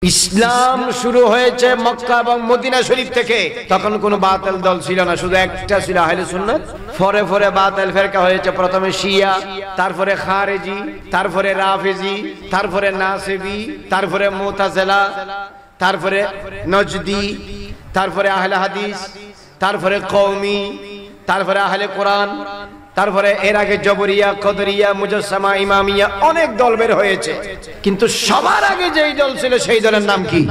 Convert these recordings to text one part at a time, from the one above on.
ইসলাম শুরু হয়েছে মক্কা এবং মদিনা শরীফ থেকে। তখন কোনো বাতিল দল ছিল না, শুধু একটা ছিল আহলে সুন্নাত। পরে পরে বাতিল ফিরকা হয়েছে, প্রথমে শিয়া, তারপরে খারেজি, তারপরে রাফিজি, তারপরে নাসিবি, তারপরে মুতাজিলা, তারপরে নজদি, তারপরে আহলে হাদিস, তারপরে কওমি, তারপরে আহলে কোরআন, তারপরে এর আগে জবরিয়া, কদরিয়া, মুজাসসামা, ইমামিয়া, অনেক দল বের হয়েছে। কিন্তু সবার আগে যেই দল ছিল সেই দলের নাম কি?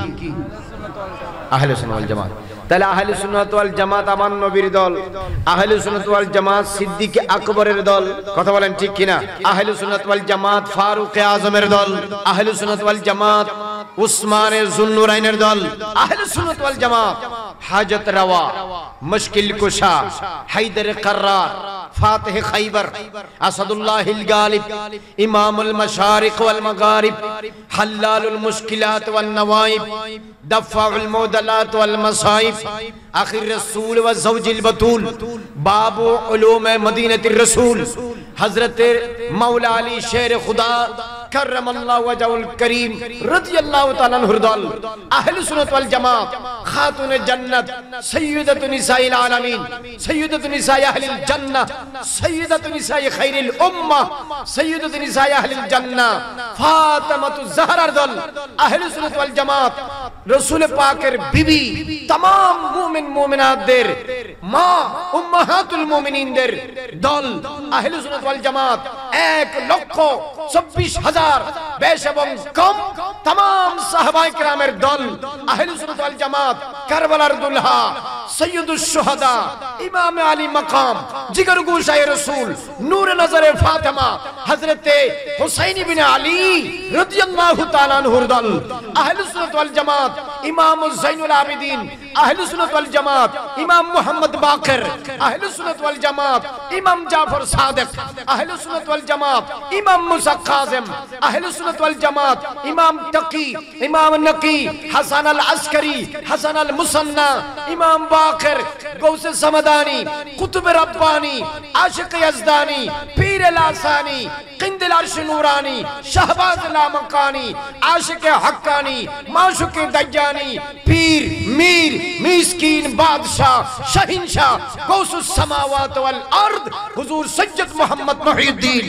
আহলে সুন্নাত ওয়াল জামাত। তাহলে আহলে সুন্নাত ওয়াল জামাত আমার নবীর দল, আহলে সুন্নাত ওয়াল জামাত সিদ্দিক আকবরের দল। কথা বলেন ঠিক কিনা? আহলে সুন্নাত ওয়াল জামাত ফারুক আজমের দল, আহলে সুন্নাত ওয়াল জামাত উসমানে যুন্নুরাইনের দল, আহলে সুন্নাত ওয়াল জামাত হাজত রওয়া, মুশকিল কুশা, হায়দার কাররার, ফাতিহ খাইবার, আসাদুল্লাহিল গালিব, ইমামুল মাশারিক ওয়াল মাগারিব, হাল্লালুল মুশকিলাত ওয়ান নওয়াইব, দফাউল মুদালাত ওয়াল মাসাইব, আখির রাসূল ওয়া যাওজিল বাতুল, বাবু উলুম মদিনাতির রাসূল, হযরত মাওলা আলী শের খুদা करमल्लाहु वजहुल करीम रदियल्लाहु ताला अन्हुर दल। अहले सुन्नत वल जमात खातूने जन्नत सय्यदतु निसाइल आलमीन, सय्यदतु निसाइ अहलिल जन्नह, सय्यदतु निसाइ खैरिल उम्मह, सय्यदतु निसाइ अहलिल जन्नह फातिमातु ज़हरार दल। अहले सुन्नत वल जमात रसूल पाकेर बीबी, तमाम मुमिन मुमिनातदेर मा, उम्माहातुल मुमिनीनदेर दल। अहले सुन्नत वल जमात 1,24,000 বেশ এবং কম तमाम সাহাবায়ে কেরামের দল। আহলে সুন্নাত ওয়াল জামাত কারবালার দুলহা, সৈয়দুশ শুহাদা, ইমাম আলী মাকাম, জিগর গোশায়ে রাসূল, নূরে নজরে ফাতেমা, হযরতে হুসাইন ইবনে আলী রাদিয়াল্লাহু তাআলা আনহুর দল। আহলে সুন্নাত ওয়াল জামাত ইমাম যাইনুল আবিদিন, আহলে সুন্নাত ওয়াল জামাত ইমাম মুহাম্মদ বাকির, আহলে সুন্নাত ওয়াল জামাত ইমাম জাফর সাদিক, আহলে সুন্নাত ওয়াল জামাত ইমাম মুসা কাযিম, আহলে সুন্নাত ওয়াল জামাত ইমাম তাকি, ইমাম নকি, হাসান আল আসকারি, হাসান আল মুসান্না, ইমাম বাকির, গৌসে সামাদানি, কুতুব রব্বানি, আশিক ইয়াজদানি, পীর লাসানি, কিন্দিল আরশ নূরানি, শাহবাজ লামকানি, আশিক হক্কানি, মাশুক দজ্জানি, পীর মীর মিসকিন বাদশাহ শাহিনशाह গৌসুস সামাওয়াত ওয়াল আরদ হুজুর সৈয়দ মুহাম্মদ মুহিউদ্দিন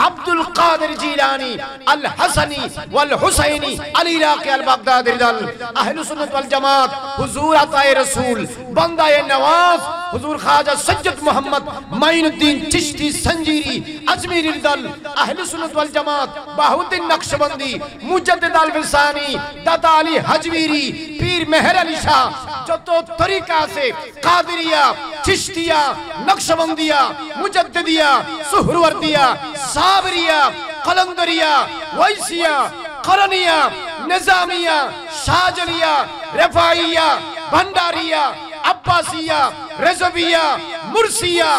আব্দুল কাদের জিলানী আল হাসানি ওয়াল হুসাইনি আলী রাকি আল বাগদাদি দল। আহলে সুন্নাত ওয়াল জামাত হুজুর আতায়ে রাসূল বান্দায়ে নওয়াজ হুজুর খাজা সৈয়দ মুহাম্মদ মাইনুদ্দিন চিশতি সঞ্জিরি আজমিরির দল। আহলে সুন্নাত ওয়াল জামাত বাহুদ্দিন নকশবন্দি, মুজাদ্দিদ আল বিসানি, দাদা আলী হাজমিরি, পীর মেহের আলী শাহ, যত তরিকা আছে কাদেরিয়া, চিশতিয়া, নকশবন্দিয়া, মুজাদ্দিদিয়া, সুহরওয়ার্দিয়া, সাবরিয়া, কলন্দরিয়া, ওয়াইসিয়া, করনিয়া, নিজামিয়া, শাহজালিয়া, রেফাইয়া, ভন্ডারিয়া, अब्बासिया, रज़विया, मुर्सिया,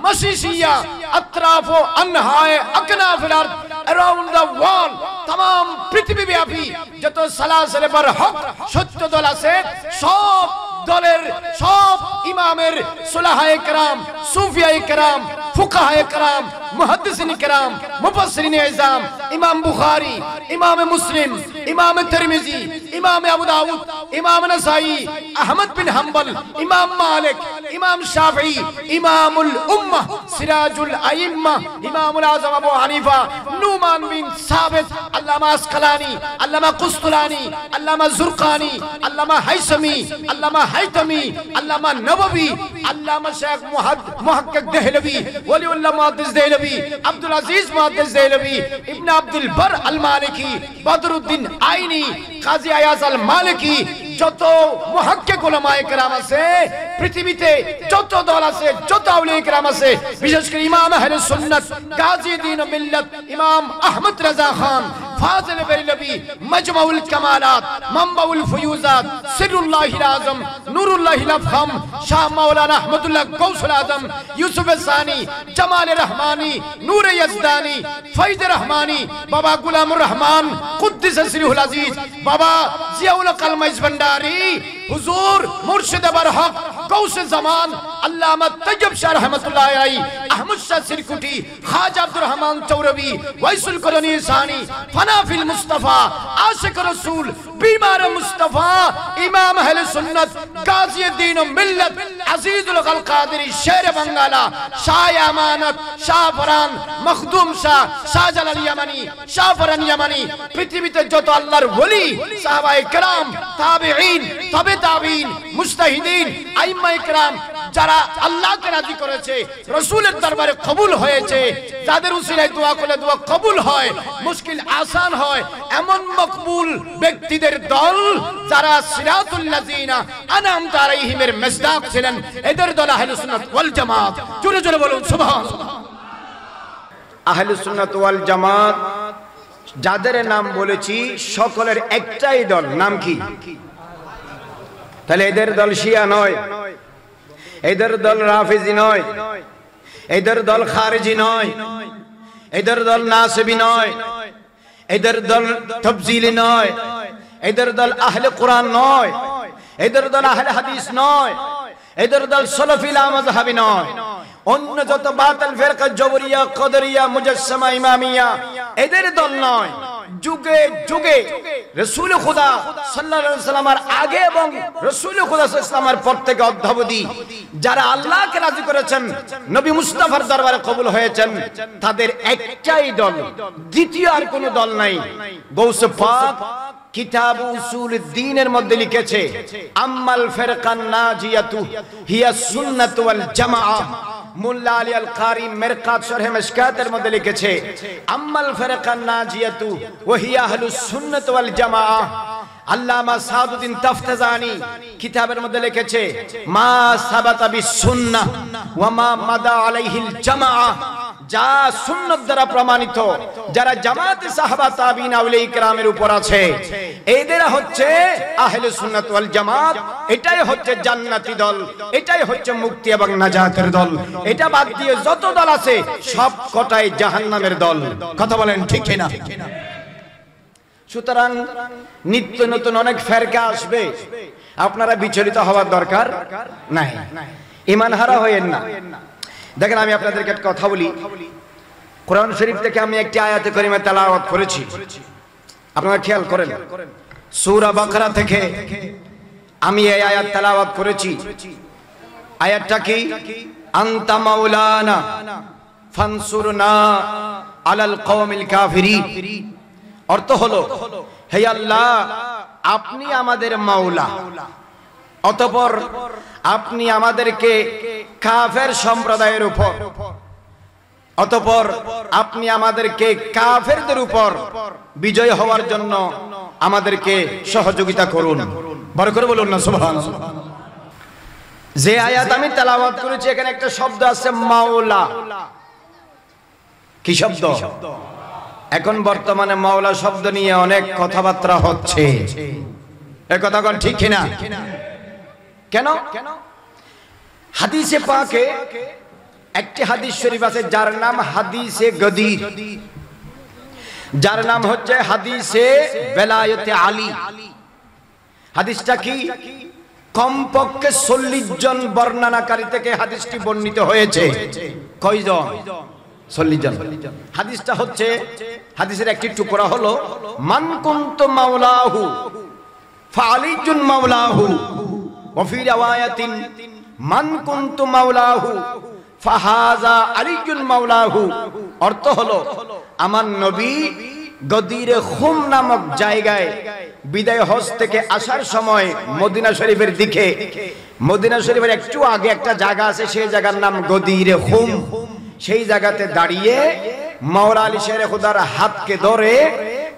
मसीसिया, अतराफो अनहाए अकनाफिल अर्द, अराउंड द वर्ल्ड, तमाम पृथ्वी व्यापी যত সালাসিলে বার হক সত্য দল আছে, সব দলের সব ইমামের সুলাহায়ে কেরাম, সুফিয়ায়ে কেরাম, ফুকাহায়ে কেরাম, মুহাদ্দিসিন কেরাম, মুফাসসিরিন ইজাম, ইমাম বুখারী, ইমাম মুসলিম, ইমাম তিরমিজি, ইমাম আবু দাউদ, ইমাম নাসাই, আহমদ বিন হাম্বল, ইমাম মালিক, ইমাম শাফিঈ, ইমামুল উম্মাহ, সিরাজুল আইম্মা, ইমামুল আযম আবু হানিফা, নুমান বিন সাবিত, আল্লামা আসকালানি, আল্লামা কুসতুলানি, আল্লামা জুরকানি, আল্লামা হাইসামি, আল্লামা হাইতামি, আল্লামা নববী, আল্লামা শেখ মুহাক্কিক দেহলভী, ওলিউল্লাহ মুহাদ্দিস দেহলভী, আব্দুল আজিজ মুহাদ্দিস দেহলভী, ইবনে আব্দুল বার আল মালিকি, বদরুদ্দিন আইনি, কাজী আয়াজ আল মালিকি, যত মুহাক্কিক উলামায়ে কেরাম আছে পৃথিবীতে, যত দল আছে, যত আউলিয়া কেরাম আছে, বিশেষ করে ইমাম আহলে সুন্নাত গাজী দ্বীন ও মিল্লাত ইমাম আহমদ রাজা খান ফাজিল বেরলভী, মজমাউল কামালাত, মানবাউল ফুয়ুজাত, সিরুল্লাহিল আযম, নূরুল্লাহিল আফহাম, শাহ মাওলানা আহমদুল্লাহ গৌসুল আযম, ইউসুফ সানি, জামাল রহমানি, নূর ইয়াজদানি, ফয়জ রহমানি, বাবা গুলামুর রহমান কুদ্দিস সিরহুল আজিজ, বাবা জিয়াউল কালমাইজ ভন্ডারি, হুজুর মুর্শিদ বরহক গৌসে জামান আল্লামা তৈয়ব শাহ রহমাতুল্লাহি আলাইহি, আহমদ শাহ সিরকুটি, খাজা আব্দুর রহমান চৌরবি, ওয়াইসুল করনি সানি, ফানাফিল মুস্তাফা, আশিক রাসূল, বিমার মুস্তাফা, ইমাম আহলে সুন্নাত, গাজীউদ্দিন মিল্লাত, আজিজুল হক আল কাদেরী, শের বাঙ্গালা, শাহ আমানত, শাহ ফরান, মখদুম শাহ, শাহজালাল ইয়ামানি, শাহ ফরান ইয়ামানি, পৃথিবীতে যত আল্লাহর ওলি, সাহাবায়ে কেরাম, তাবেঈন, তবে তাবেঈন, মুজতাহিদিন, আইম্মায়ে কেরাম, যারা আল্লাহকে রাজি করেছে, রাসূলের দরবারে কবুল হয়েছে, তাদের উসিলায় দোয়া করলে দোয়া কবুল হয়, মুশকিল আসান হয়, এমন মকবুল ব্যক্তিদের দল যারা সিরাতুল লাযিনা আনআমতা আলাইহিমের মিসদাক ছিলেন, এদের দল আহলুস সুন্নাত ওয়াল জামাত। জোরে জোরে বলুন সুবহানাল্লাহ। আহলুস সুন্নাত ওয়াল জামাত যাদের নাম বলেছি সকলের একটাই দল, নাম কি? তাহলে এদের দল শিয়া নয়, এদের দল রাফিজি নয়, এদের দল খারিজি নয়, এদের দল নাসিবি নয়, এদের দল তাবজিলি নয়, এদের দল আহলে কোরআন নয়, এদের দল আহলে হাদিস নয়, এদের দল সালাফি লা মাযহাবি নয়। অন্য যত বাতিল ফিরকা জবরিয়া, কদরিয়া, মুজাসসিমা, ইমামিয়া, এদের দল নয়। যুগে যুগে রাসূল খুদা সাল্লাল্লাহু আলাইহি ওয়াসাল্লামের আগে এবং রাসূল খুদা সাল্লাল্লাহু আলাইহি ওয়াসাল্লামের পর থেকে অদ্যাবধি যারা আল্লাহকে রাজি করেছেন, নবী মুস্তাফার দরবারে কবুল হয়েছেন, তাদের একটাই দল, দ্বিতীয় আর কোনো দল নাই। গৌসে পাক কিতাব উসুলুদ্দীনের মধ্যে লিখেছে, আম্মাল ফিরকান নাজিয়াতু হিয়া সুন্নাত ওয়াল জামাআ। মুল্লা আলী আল কারি মিরকাত শরহ মিশকাতের মধ্যে লিখেছে, আম্মাল ফিরকান নাজিয়াতু ওয়া হিয়া আহলুস সুন্নাত ওয়াল জামাআ। আল্লামা সাদউদ্দিন তাফতাজানি কিতাবের মধ্যে লিখেছে, মা সাবাতা বিস সুন্নাহ ওয়া মা মাদা আলাইহিল জামাআ। যা সুন্নাত দ্বারা প্রমাণিত, যারা জামাতে সাহাবা তাবিঈন আউলিয়া কিরামের উপর আছে, এদেরা হচ্ছে আহলে সুন্নাত ওয়াল জামাত। এটাই হচ্ছে জান্নাতি দল, এটাই হচ্ছে মুক্তি এবং নাজাতের দল। এটা বাদ দিয়ে যত দল আছে সব কটাই জাহান্নামের দল। কথা বলেন ঠিক কিনা? সুতরাং নিত্য নতুন অনেক ফেরকা আসবে, আপনারা বিচলিত হওয়ার দরকার নাই, ঈমান হারা হয়েন না। দেখেন, আমি আপনাদেরকে একটা কথা বলি, কোরআন শরীফ থেকে আমি একটি আয়াতে কারিমা তেলাওয়াত করেছি, আপনারা খেয়াল করেন। সূরা বাকারা থেকে আমি এই আয়াত তেলাওয়াত করেছি। আয়াতটা কি? আনতা মাওলানা ফানসুরনা আলাল কওমিল কাফিরিন। অর্থ হলো, হে আল্লাহ, আপনি আমাদের মাওলা, অতঃপর আপনি আমাদেরকে কাফের সম্প্রদায়ের উপর, অতঃপর আপনি আমাদেরকে কাফেরদের উপর বিজয় হওয়ার জন্য আমাদেরকে সহযোগিতা করুন। বড় করে বলুন না সুবহানাল্লাহ। যে আয়াত আমি তেলাওয়াত করেছি, এখানে একটা শব্দ আছে মাওলা। কি শব্দ? এখন বর্তমানে মাওলা শব্দ নিয়ে অনেক কথাবার্তা হচ্ছে, এই কথা কোন ঠিক কিনা? কেন? হাদিসে পাকে একটি হাদিস শরীফ আছে যার নাম হাদিসে গদীর, যার নাম হচ্ছে হাদিসে বেলায়েতে আলী। হাদিসটা কি? কমপক্ষে 40 জন বর্ণনাকারী থেকে হাদিসটি বর্ণিত হয়েছে। কয়জন? 40 জন। হাদিসটা হচ্ছে, হাদিসের একটি টুকরা হলো, মান কুনতু মাওলাহু ফাআলিজুন মাওলাহু ওয়া ফি riwayatin মান কুনতু মাওলাহু ফাহাযা আলিজুন মাওলাহু। অর্থ হলো, আমার নবী গদিরে খুম নামক জায়গায় বিদায় হজ থেকে আসার সময় মদিনা শরীফের দিকে, মদিনা শরীফের একটু আগে একটা জায়গা আছে, সেই জায়গার নাম গদিরে খুম। সেই জায়গাতে দাঁড়িয়ে মাওলা আলী শের খুদার হাতকে ধরে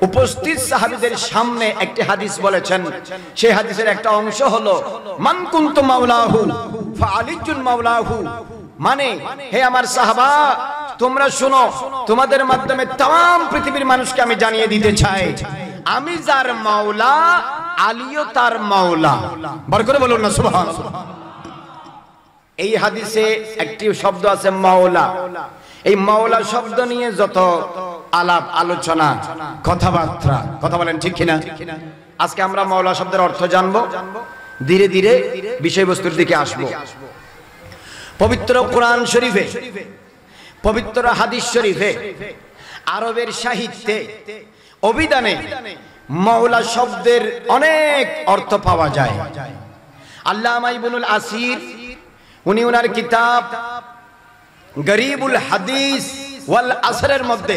উপস্থিত সাহাবীদের সামনে একটি হাদিস বলেছেন। সেই হাদিসের একটা অংশ হলো, মান কুনতু মাওলাহু ফাআলিজুন মাওলাহু। মানে, হে আমার সাহাবা, তোমরা শোনো, তোমাদের মাধ্যমে तमाम পৃথিবীর মানুষকে আমি জানিয়ে দিতে চাই, আমি যার মাওলা, আলীও তার মাওলা। বড় করে বলুন না সুবহানাল্লাহ। এই হাদিসে একটি শব্দ আছে মাওলা। এই মাওলা শব্দ নিয়ে যত আলাপ আলোচনা, কথাবার্তা, কথা বলেন ঠিক কিনা? আজকে আমরা মাওলা শব্দের অর্থ জানবো, ধীরে ধীরে বিষয়বস্তুর দিকে আসবো। পবিত্র কোরআন শরীফে পবিত্র হাদিস শরীফে, আরবের সাহিত্যে, অভিধানে মাওলা শব্দের অনেক অর্থ পাওয়া যায়। আল্লামা ইবনুল আসির উনি ওনার কিতাব গরিবুল হাদিস ওয়াল আসরের মধ্যে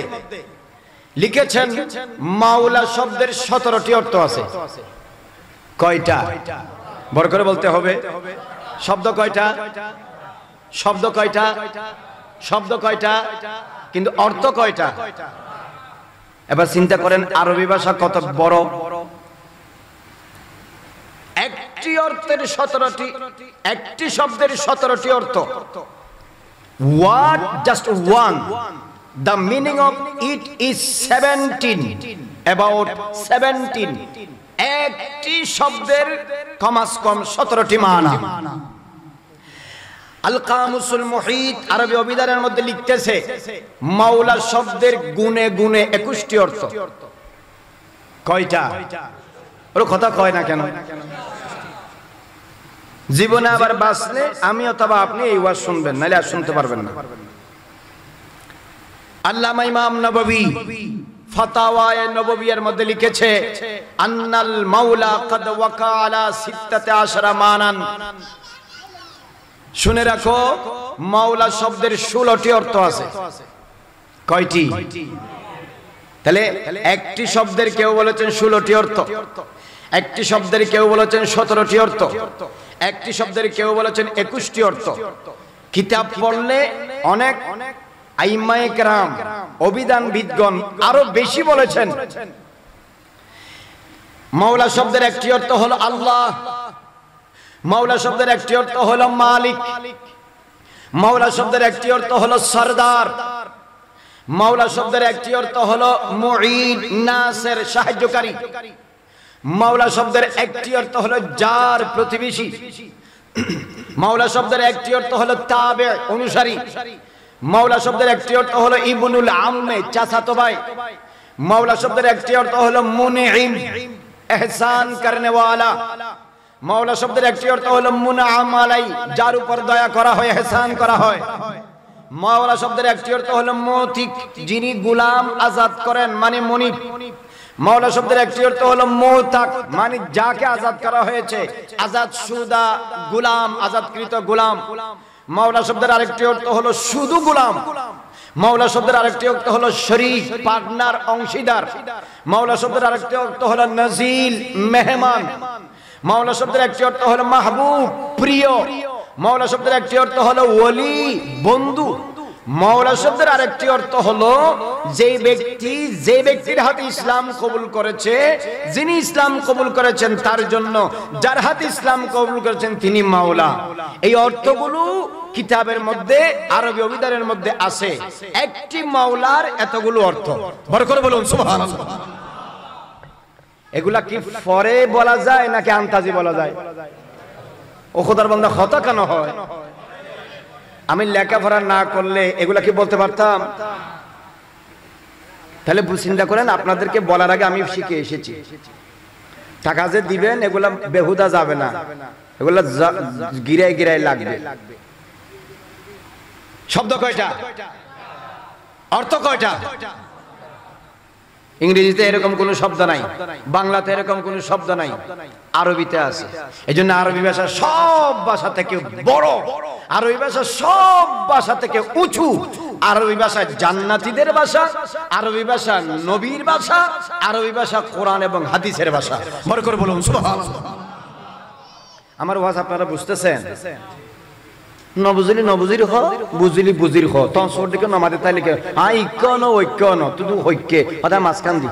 লিখেছেন মাওলা শব্দের 17টি অর্থ আছে। কয়টা? বড় করে বলতে হবে। শব্দ কয়টা? শব্দ কয়টা? শব্দ কয়টা? কিন্তু অর্থ কয়টা? এবার চিন্তা করেন আরবি ভাষা কত বড়। একটি অর্থের 17টি, একটি শব্দের 17টি অর্থ। What? Just one. The meaning of it is 17. About 17. একটি শব্দের কমাস কম 17টি মানা। আল কামুসুল মুহিত আরবি অভিধানের মধ্যে লিখতেছে মাওলা শব্দের গুণে গুণে 21টি অর্থ। কয়টা? ওর কথা কয় না কেন? জীবনে আবার বাঁচলে আমি অথবা আপনি এই ওয়াজ শুনবেন, নাহলে আর শুনতে পারবেন না। আল্লামা ইমাম নববী ফাতাওয়ায়ে নববিয়ার মধ্যে লিখেছে আন্নাল মাওলা কাদ ওয়াকা আলা 16 মানান। শুনে রাখো মাওলা শব্দের 16টি অর্থ আছে। কয়টি? তাহলে একটি শব্দের কেউ বলেছেন 16টি অর্থ, একটি শব্দের কেউ বলেছেন 17টি অর্থ, একটি শব্দের কেউ বলেছেন 21টি অর্থ। কিতাব পড়লে অনেক আইম্মায়ে কেরাম, অভিধানবিদগণ আরো বেশি বলেছেন। মাওলা শব্দের একটি অর্থ হলো আল্লাহ, মাওলা শব্দের একটি অর্থ হলো মালিক, মাওলা শব্দের একটি অর্থ হলো সরদার, মাওলা শব্দের একটি অর্থ হলো মুঈন নাসির সাহায্যকারী, মাওলা শব্দের একটি অর্থ হলো জার প্রতিবেশী, মাওলা শব্দের একটি অর্থ হলো তাবে অনুসারী, মাওলা শব্দের একটি অর্থ হলো ইবনুল আম্মে চাচাতো ভাই, মাওলা শব্দের একটি অর্থ হলো মুনঈম ইহসান করনে ওয়ালা, মাওলা শব্দের একটি অর্থ হলো মুনআম আলাই যার উপর দয়া করা হয়, ইহসান করা হয়। মাওলা শব্দের একটি অর্থ হলো মুতিক যিনি গোলাম আজাদ করেন মানে মুনিব। মাওলা শব্দের একটি অর্থ হলো মুতাক মানে যাকে আজাদ করা হয়েছে, আজাদ সুদা গোলাম, আজাদকৃত গোলাম। মাওলা শব্দের আরেকটি অর্থ হলো শুধু গোলাম। মাওলা শব্দের আরেকটি অর্থ হলো শরীক পার্টনার অংশীদার। মাওলা শব্দের আরেকটি অর্থ হলো নজিল মেহমান। মাওলা শব্দের একটি অর্থ হলো মাহবুব প্রিয়। মাওলা শব্দের একটি অর্থ হলো ওলি বন্ধু। মাওলা শব্দের আরেকটি অর্থ হলো যে ব্যক্তির হাতে ইসলাম কবুল করেছে, যিনি ইসলাম কবুল করেছেন তার জন্য, যার হাতে ইসলাম কবুল করেছেন তিনি মাওলা। এই অর্থগুলো কিতাবের মধ্যে আরবি অভিধানের মধ্যে আছে। একটি মাওলার এতগুলো অর্থ। বড় করে বলুন সুবহানাল্লাহ। এগুলা কি পরে বলা যায় নাকি আন্তাজি বলা যায়? ও খোদার বান্দা খতা কেন হয়? আমি লেখাপড়া না করলে এগুলা কি বলতে পারতাম? তাহলে চিন্তা করেন, আপনাদেরকে বলার আগে আমি শিখে এসেছি। টাকা যে দিবেন এগুলা বেহুদা যাবে না, এগুলা গিরায় গিরায় লাগবে। শব্দ কয়টা? অর্থ কয়টা? ইংরেজিতে এরকম কোনো শব্দ নাই, বাংলাতে এরকম কোনো শব্দ নাই, আরবিতে আছে। এজন্য আরবি ভাষা সব ভাষা থেকে বড়, আরবি ভাষা সব ভাষা থেকে উঁচু। আরবি ভাষা জান্নাতীদের ভাষা, আরবি ভাষা নবীর ভাষা, আরবি ভাষা কোরআন এবং হাদিসের ভাষা। বড় করে বলুন সুবহানাল্লাহ। আমার ভাষা আপনারা বুঝতেছেন? নবুজলি নবুজির হ, বুঝলি বুজির হ। তখন সোর দিকে নমাতে তাই লিখে ঐক্য ন ঐক্য ন তুই ঐক্যে কথা মাঝখান দি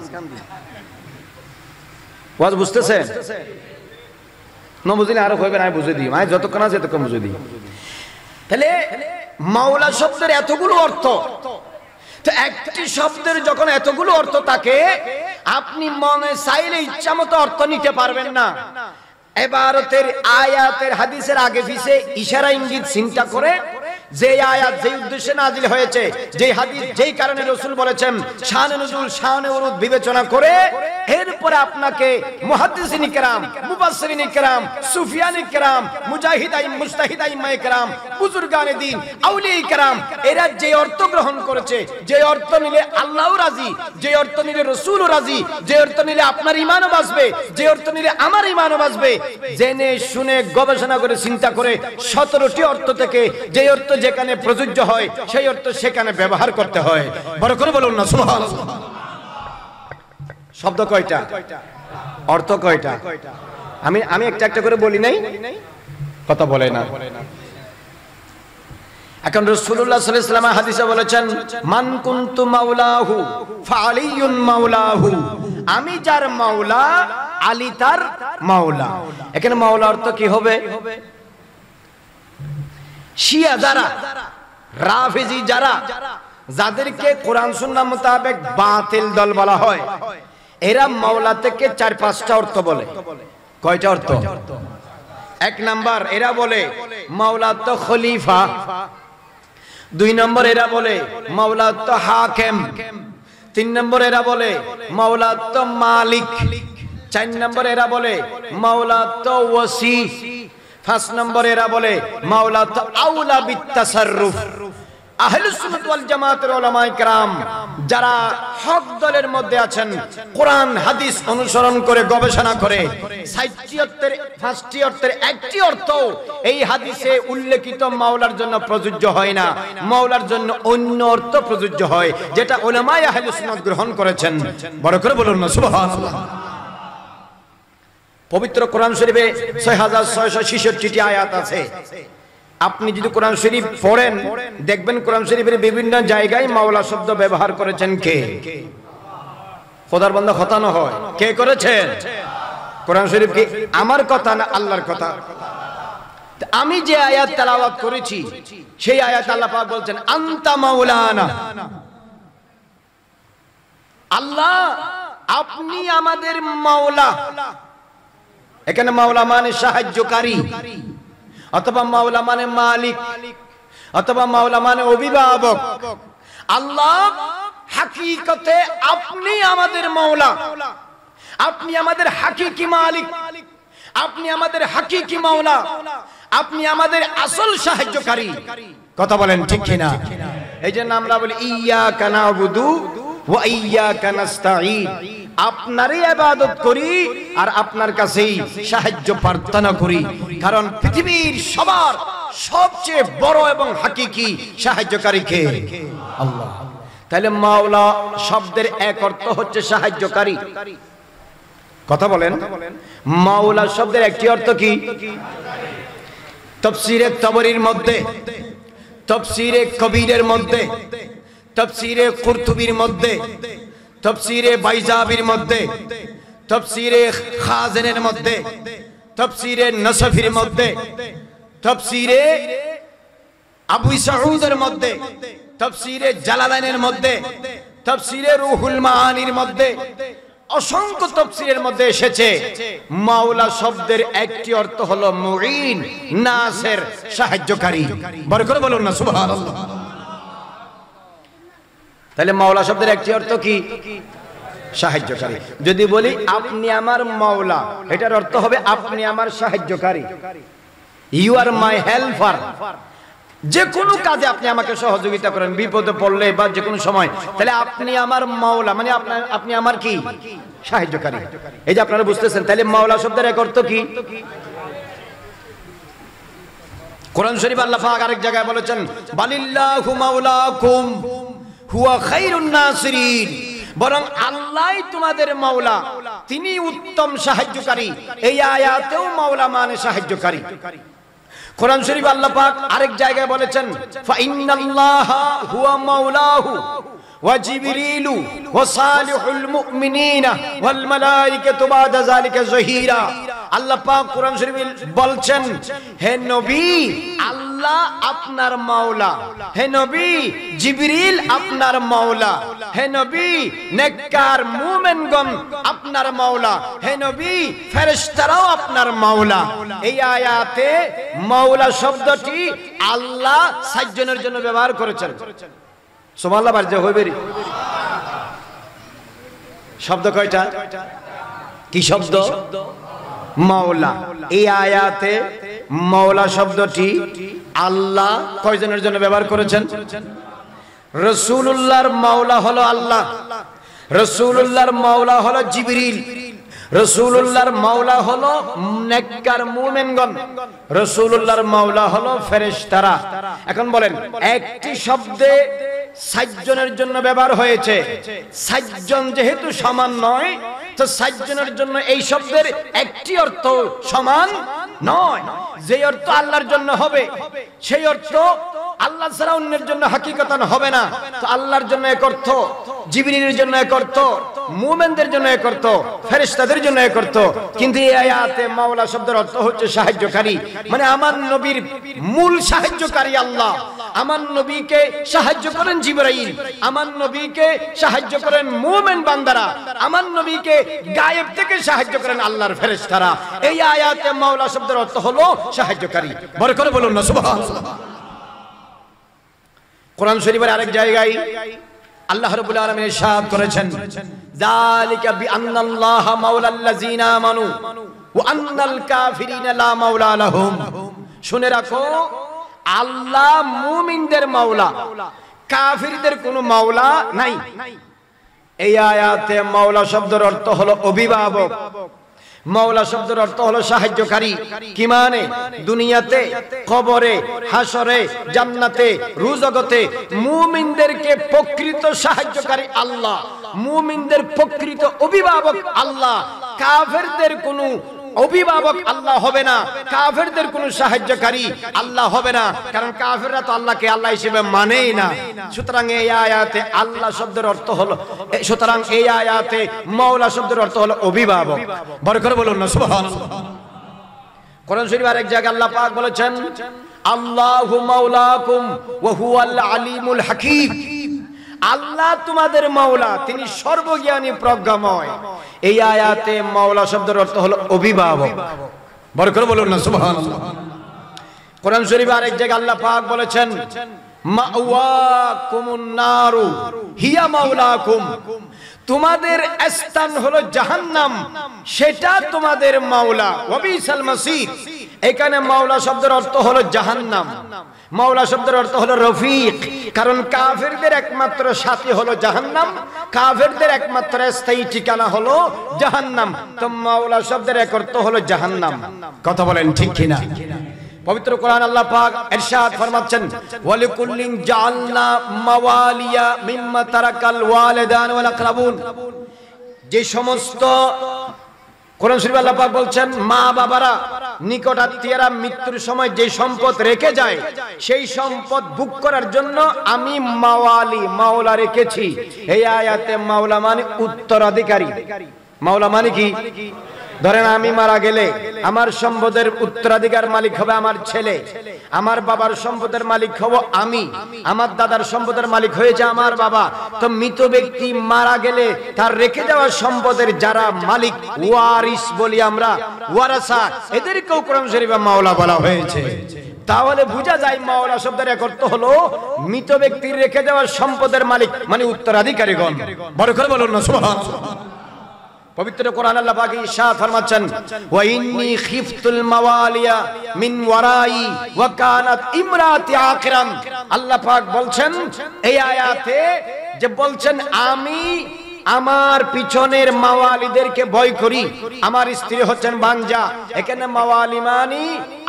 ওয়াজ বুঝতেছেন? নবুজলি আরো হইবে না, বুঝে দিই মানে যতক্ষণ আছে ততক্ষণ বুঝে দিই। তাহলে মাওলা শব্দের এতগুলো অর্থ, তো একটি শব্দের যখন এতগুলো অর্থ থাকে, আপনি মনে চাইলে ইচ্ছা মতো অর্থ নিতে পারবেন না। এবারতের আয়াতের হাদিসের আগে পিছে ইশারা ইঙ্গিত চিন্তা করে যে আয়াত যে উদ্দেশ্যে নাজিল হয়েছে, যে হাদিস যেই কারণে রাসূল বলেছেন শানে নুজুল শানে উরুদ বিবেচনা করে এরপরে আপনাকে মুহাদ্দিসিন کرام মুফাসসিরিন کرام সুফিয়ান کرام মুজতাহিদ আইম্মা کرام বুজুর্গানে দ্বীন আউলিয়া کرام এরা যে অর্থ গ্রহণ করেছে, যে অর্থ নিলে আল্লাহও রাজি, যে অর্থ নিলে রাসূলও রাজি, যে অর্থ নিলে আপনার ঈমানও বাঁচবে, যে অর্থ নিলে আমার ঈমানও বাঁচবে, জেনে শুনে গবেষণা করে চিন্তা করে 17টি অর্থ থেকে যে অর্থ যেখানে প্রযোজ্য হয় সেই অর্থ সেখানে ব্যবহার করতে হয়। বড় করে বলুন না সুবহানাল্লাহ। শব্দ কয়টা? অর্থ কয়টা? আমি একটা একটা করে বলি নাই, কথা বলে না। এখন রাসূলুল্লাহ সাল্লাল্লাহু আলাইহি ওয়াসাল্লাম হাদিসে বলেছেন মান কুনতু মাওলাহু ফাআলিয়ুন মাওলাহু, আমি যার মাওলা আলী তার মাওলা। এখানে মাওলা অর্থ কি হবে? শিয়া যারা, রাফিজি যারা, যাদেরকে কোরআন সুন্নাহ মোতাবেক বাতিল দল বলা হয়, এরা মাওলা থেকে 4-5টা অর্থ বলে। কয়টা অর্থ? এক নাম্বার এরা বলে মাওলা তো খলিফা, 2 নম্বর এরা বলে মাওলা তো হাকিম, 3 নম্বর এরা বলে মাওলা তো মালিক, 4 নম্বর এরা বলে মাওলা তো ওয়াসি, 5 নম্বর এরা বলে মাওলা তো আউলা বিত তাসাররুফ। আহলুস সুন্নাত ওয়াল জামাতের উলামায়ে কেরাম যারা হক দলের মধ্যে আছেন, কোরআন হাদিস অনুসরণ করে গবেষণা করে 5টি অর্থের একটি অর্থ এই হাদিসে উল্লেখিত মাওলার জন্য প্রযোজ্য হয় না, মাওলার জন্য অন্য অর্থ প্রযোজ্য হয়, যেটা উলামায়ে আহলুস সুন্নাত গ্রহণ করেছেন। বড় করে বলুন না সুবহানাল্লাহ। পবিত্র কোরআন শরীফে 6666টি আয়াত আছে। আপনি যদি কোরআন শরীফ পড়েন দেখবেন কোরআন শরীফের বিভিন্ন জায়গায় মাওলা শব্দ ব্যবহার করেছেন কে? খোদার বান্দা খতানো হয়, কে করেছেন? কোরআন শরীফ কি আমার কথা না আল্লাহর কথা? আমি যে আয়াত তেলাওয়াত করেছি সেই আয়াত আল্লাহ পাক বলছেন আনতা মাওলানা, আল্লাহ আপনি আমাদের মাওলা। এখানে মাওলা মানে সাহায্যকারী, অথবা মাওলা মানে মালিক, অথবা মাওলা মানে অভিভাবক। আল্লাহ হাকিকতে আপনি আমাদের মাওলা, আপনি আমাদের হাকিকি মালিক, আপনি আমাদের হাকিকি মাওলা, আপনি আমাদের আসল সাহায্যকারী। কথা বলেন ঠিক কিনা? এই যে আমরা বলি ইয়্যাকা না'বুদু ওয়া ইয়্যাকা নাস্তাঈন, আপনারই ইবাদত করি আর আপনার কাছেই সাহায্য প্রার্থনা করি, কারণ পৃথিবীর সবার সবচেয়ে বড় এবং হাকিকি সাহায্যকারী কে? আল্লাহ। তাহলে মাওলা শব্দের এক অর্থ হচ্ছে সাহায্যকারী। কথা বলেন। মাওলা শব্দের একটি অর্থ কি? তাফসীরে তাবরীর মধ্যে, তাফসীরে কবীরের মধ্যে, তাফসীরে কুরতুবীর মধ্যে, তাফসীরে বাইজাবির মধ্যে, তাফসীরে খাজিনের মধ্যে, তাফসীরে নসফির মধ্যে, তাফসীরে আবু সাউদের মধ্যে, তাফসীরে জালালাইনের মধ্যে, তাফসীরে রুহুল মাআনির মধ্যে, অসংখ্য তাফসীরের মধ্যে এসেছে মাওলা শব্দের একটি অর্থ হলো মুঈন, নাসির, সাহায্যকারী। বড় করে বলুন না সুবহানাল্লাহ। তাহলে মাওলা শব্দের একটি অর্থ কি? সাহায্যকারী। যদি বলি আপনি আমার মাওলা, এটার অর্থ হবে আপনি আমার সাহায্যকারী, ইউ আর মাই হেল্পার। যে কোনো কাজে আপনি আমাকে সহযোগিতা করেন, বিপদে পড়লে বা যে কোনো সময়, তাহলে আপনি আমার মাওলা মানে আপনি আমার কি? সাহায্যকারী। এই যে আপনারা বুঝতেছেন, তাহলে মাওলা শব্দের এক অর্থ কি? কোরআন শরীফ আল্লাহ পাক আরেক জায়গায় বলেছেন বালিল্লাহু মাওলাকুম হুয়া খায়রুন নাসিরিন, বরং আল্লাহই তোমাদের মাওলা, তিনি উত্তম সাহায্যকারী। এই আয়াতেও মাওলা মানে সাহায্যকারী। কোরআন শরীফ আল্লাহ পাক আরেক জায়গায় বলেছেন ফা ইন্নাল্লাহা হুয়া মাওলাহু ওয়া জিবরিলু ওয়া সালিহুল মুমিনিনা ওয়াল মালায়েকাতু বাদা যালিকা যহিরা। আল্লাহ পাক কোরআন শরীফে বলছেন হে নবী, আল্লাহ আল্লাহ আপনার মাওলা, হে নবী জিবরিল আপনার মাওলা, হে নবী নেককার মুমিনগণ আপনার মাওলা, হে নবী ফেরেশতারাও আপনার মাওলা। এই আয়াতে মাওলা শব্দটি আল্লাহ 7 জনের জন্য ব্যবহার করেছেন। সুবহানাল্লাহ বারজে হইবেরি শব্দ কয়টা? কি শব্দ? মাওলা। এই আয়াতে মাওলা শব্দটি আল্লাহ কয়জনের জন্য ব্যবহার করেছেন? রাসূলুল্লাহর মাওলা হলো আল্লাহ, রাসূলুল্লাহর মাওলা হলো জিবরিল, রাসূলুল্লাহর মাওলা হলো নেককার মুমিনগণ, রাসূলুল্লাহর মাওলা হলো ফেরেশতারা। এখন বলেন, একটি শব্দে 7 জনের জন্য ব্যবহার হয়েছে। 7 জন যেহেতু সমান নয়, তো 7 জনের জন্য এই শব্দের একটি অর্থ সমান নয়। যে অর্থ আল্লাহর জন্য হবে সেই অর্থ আল্লাহ ছাড়া অন্যের জন্য হাকিকতান হবে না। তো আল্লাহর জন্য এক অর্থ, জিবরিলের জন্য এক অর্থ, মুমিনদের জন্য এক অর্থ, ফেরেশতাদের জন্য এক অর্থ। কিন্তু এই আয়াতে মাওলা শব্দের অর্থ হচ্ছে সাহায্যকারী। মানে আমার নবীর মূল সাহায্যকারী আল্লাহ। আমার নবীকে সাহায্য করেন জিবরাইল, আমার নবীকে সাহায্য করেন মুমিন বান্দারা, আমার নবীকে গায়েব থেকে সাহায্য করেন আল্লাহর ফেরেশতারা। এই আয়াতে মাওলা শব্দের অর্থ হলো সাহায্যকারী। বড় করে বলুন না সুবহানাল্লাহ। কোরআন শরীফের আরেক জায়গায় আল্লাহ রাব্বুল আলামিন ইরশাদ করেছেন, যালিকা বিআন্নাল্লাহা মাওলাল্লাযিনা আমানু ওয়া আন্নাল কাফিরিনা লা মাওলা লাহুম। শুনে রাখো, আল্লাহ মুমিনদের মাওলা, কাফিরদের কোনো মাওলা নাই। এই আয়াতে মাওলা শব্দের অর্থ হলো অভিভাবক, মাওলা শব্দের অর্থ হলো সাহায্যকারী। কি মানে? দুনিয়াতে, কবরে, হাসরে, জান্নাতে, রুজগতে মুমিনদেরকে প্রকৃত সাহায্যকারী আল্লাহ, মুমিনদের প্রকৃত অভিভাবক আল্লাহ। কাফেরদের কোনো অভিভাবক আল্লাহ হবে না, কাফেরদের কোনো সাহায্যকারী আল্লাহ হবে না, কারণ কাফেররা তো আল্লাহকে আল্লাহ হিসেবে মানেই না। সুতরাং এই আয়াতে আল্লাহ শব্দের অর্থ হলো, সুতরাং এই আয়াতে মাওলা শব্দের অর্থ হলো অভিভাবক। বড় করে বলুন না সুবহানাল্লাহ। কোরআন শরীফের আরেক জায়গায় আল্লাহ পাক বলেছেন, আল্লাহু মাওলাকুম ওয়া হুয়াল আলিমুল হাকীম। আল্লাহ তোমাদের মাওলা, তিনি সর্বজ্ঞানী প্রজ্ঞাময়। এই আয়াতে মাওলা শব্দের অর্থ হলো অভিভাবক। বড় করে বলুন না সুবহানাল্লাহ। কোরআন শরীফে আরেক জায়গায় আল্লাহ পাক বলেছেন, মাওয়াকুমুন নারু হিয়া মাওলাকুম। তোমাদের স্থান হলো জাহান্নাম, সেটা তোমাদের মাওলা। ওয়াবিসাল মাসির। এখানে মাওলা শব্দের অর্থ হলো জাহান্নাম, মাওলা শব্দের অর্থ হলো রফিক। কারণ কাফেরদের একমাত্র সাথী হলো জাহান্নাম, কাফেরদের একমাত্র স্থায়ী ঠিকানা হলো জাহান্নাম। তো মাওলা শব্দের এক অর্থ হলো জাহান্নাম। কথা বলেন ঠিক কিনা? পবিত্র কোরআন আল্লাহ পাক ইরশাদ ফরমাচ্ছেন, ওয়ালিকুল্লিন জাআলনা মাওয়ালিয়া মিম্মা তারাকাল ওয়ালিদান ওয়াল আকরাবুন। যে সমস্ত, কোরআন শরীফে আল্লাহ পাক বলছেন, মা বাবারা, নিকট আত্মীয়রা মৃত্যুর সময় যে সম্পদ রেখে যায়, সেই সম্পদ ভোগ করার জন্য আমি মাওয়ালি, মাওলা রেখেছি। এই আয়াতে মাওলা মানে উত্তরাধিকারী। মাওলা মানে কি? ধরেন আমি মারা গেলে আমার সম্পদের উত্তরাধিকার মালিক হবে আমার ছেলে, আমার বাবার সম্পদের মালিক হব আমি, আমার দাদার সম্পদের মালিক হয়েছে আমার বাবা। তো মৃত ব্যক্তি মারা গেলে তার রেখে যাওয়া সম্পদের যারা মালিক, ওয়ারিস বলি আমরা, ওয়ারাসা, এদেরকেও কোরআন শরীফে মাওলা বলা হয়েছে। তাহলে বোঝা যায় মাওলা শব্দের এক অর্থ হলো মৃত ব্যক্তির রেখে যাওয়া সম্পদের মালিক, মানে উত্তরাধিকারীগণ। বড় করে বলুন না সুবহানাল্লাহ। পবিত্র কোরআন আল্লাহ পাক ইরশাদ ফরমাচ্ছেন, ওয়া ইন্নী খিফতুল মাওয়ালিয়া মিন ওয়ারাই ওয়া কানাত ইমরাতি আকিরান। আল্লাহ পাক বলছেন এই আয়াতে, যে বলছেন আমি আমার পিছনের মাওয়ালিদেরকে ভয় করি। আমার স্ত্রী হচ্ছেন বানজা। এখানে মাওয়ালি মানি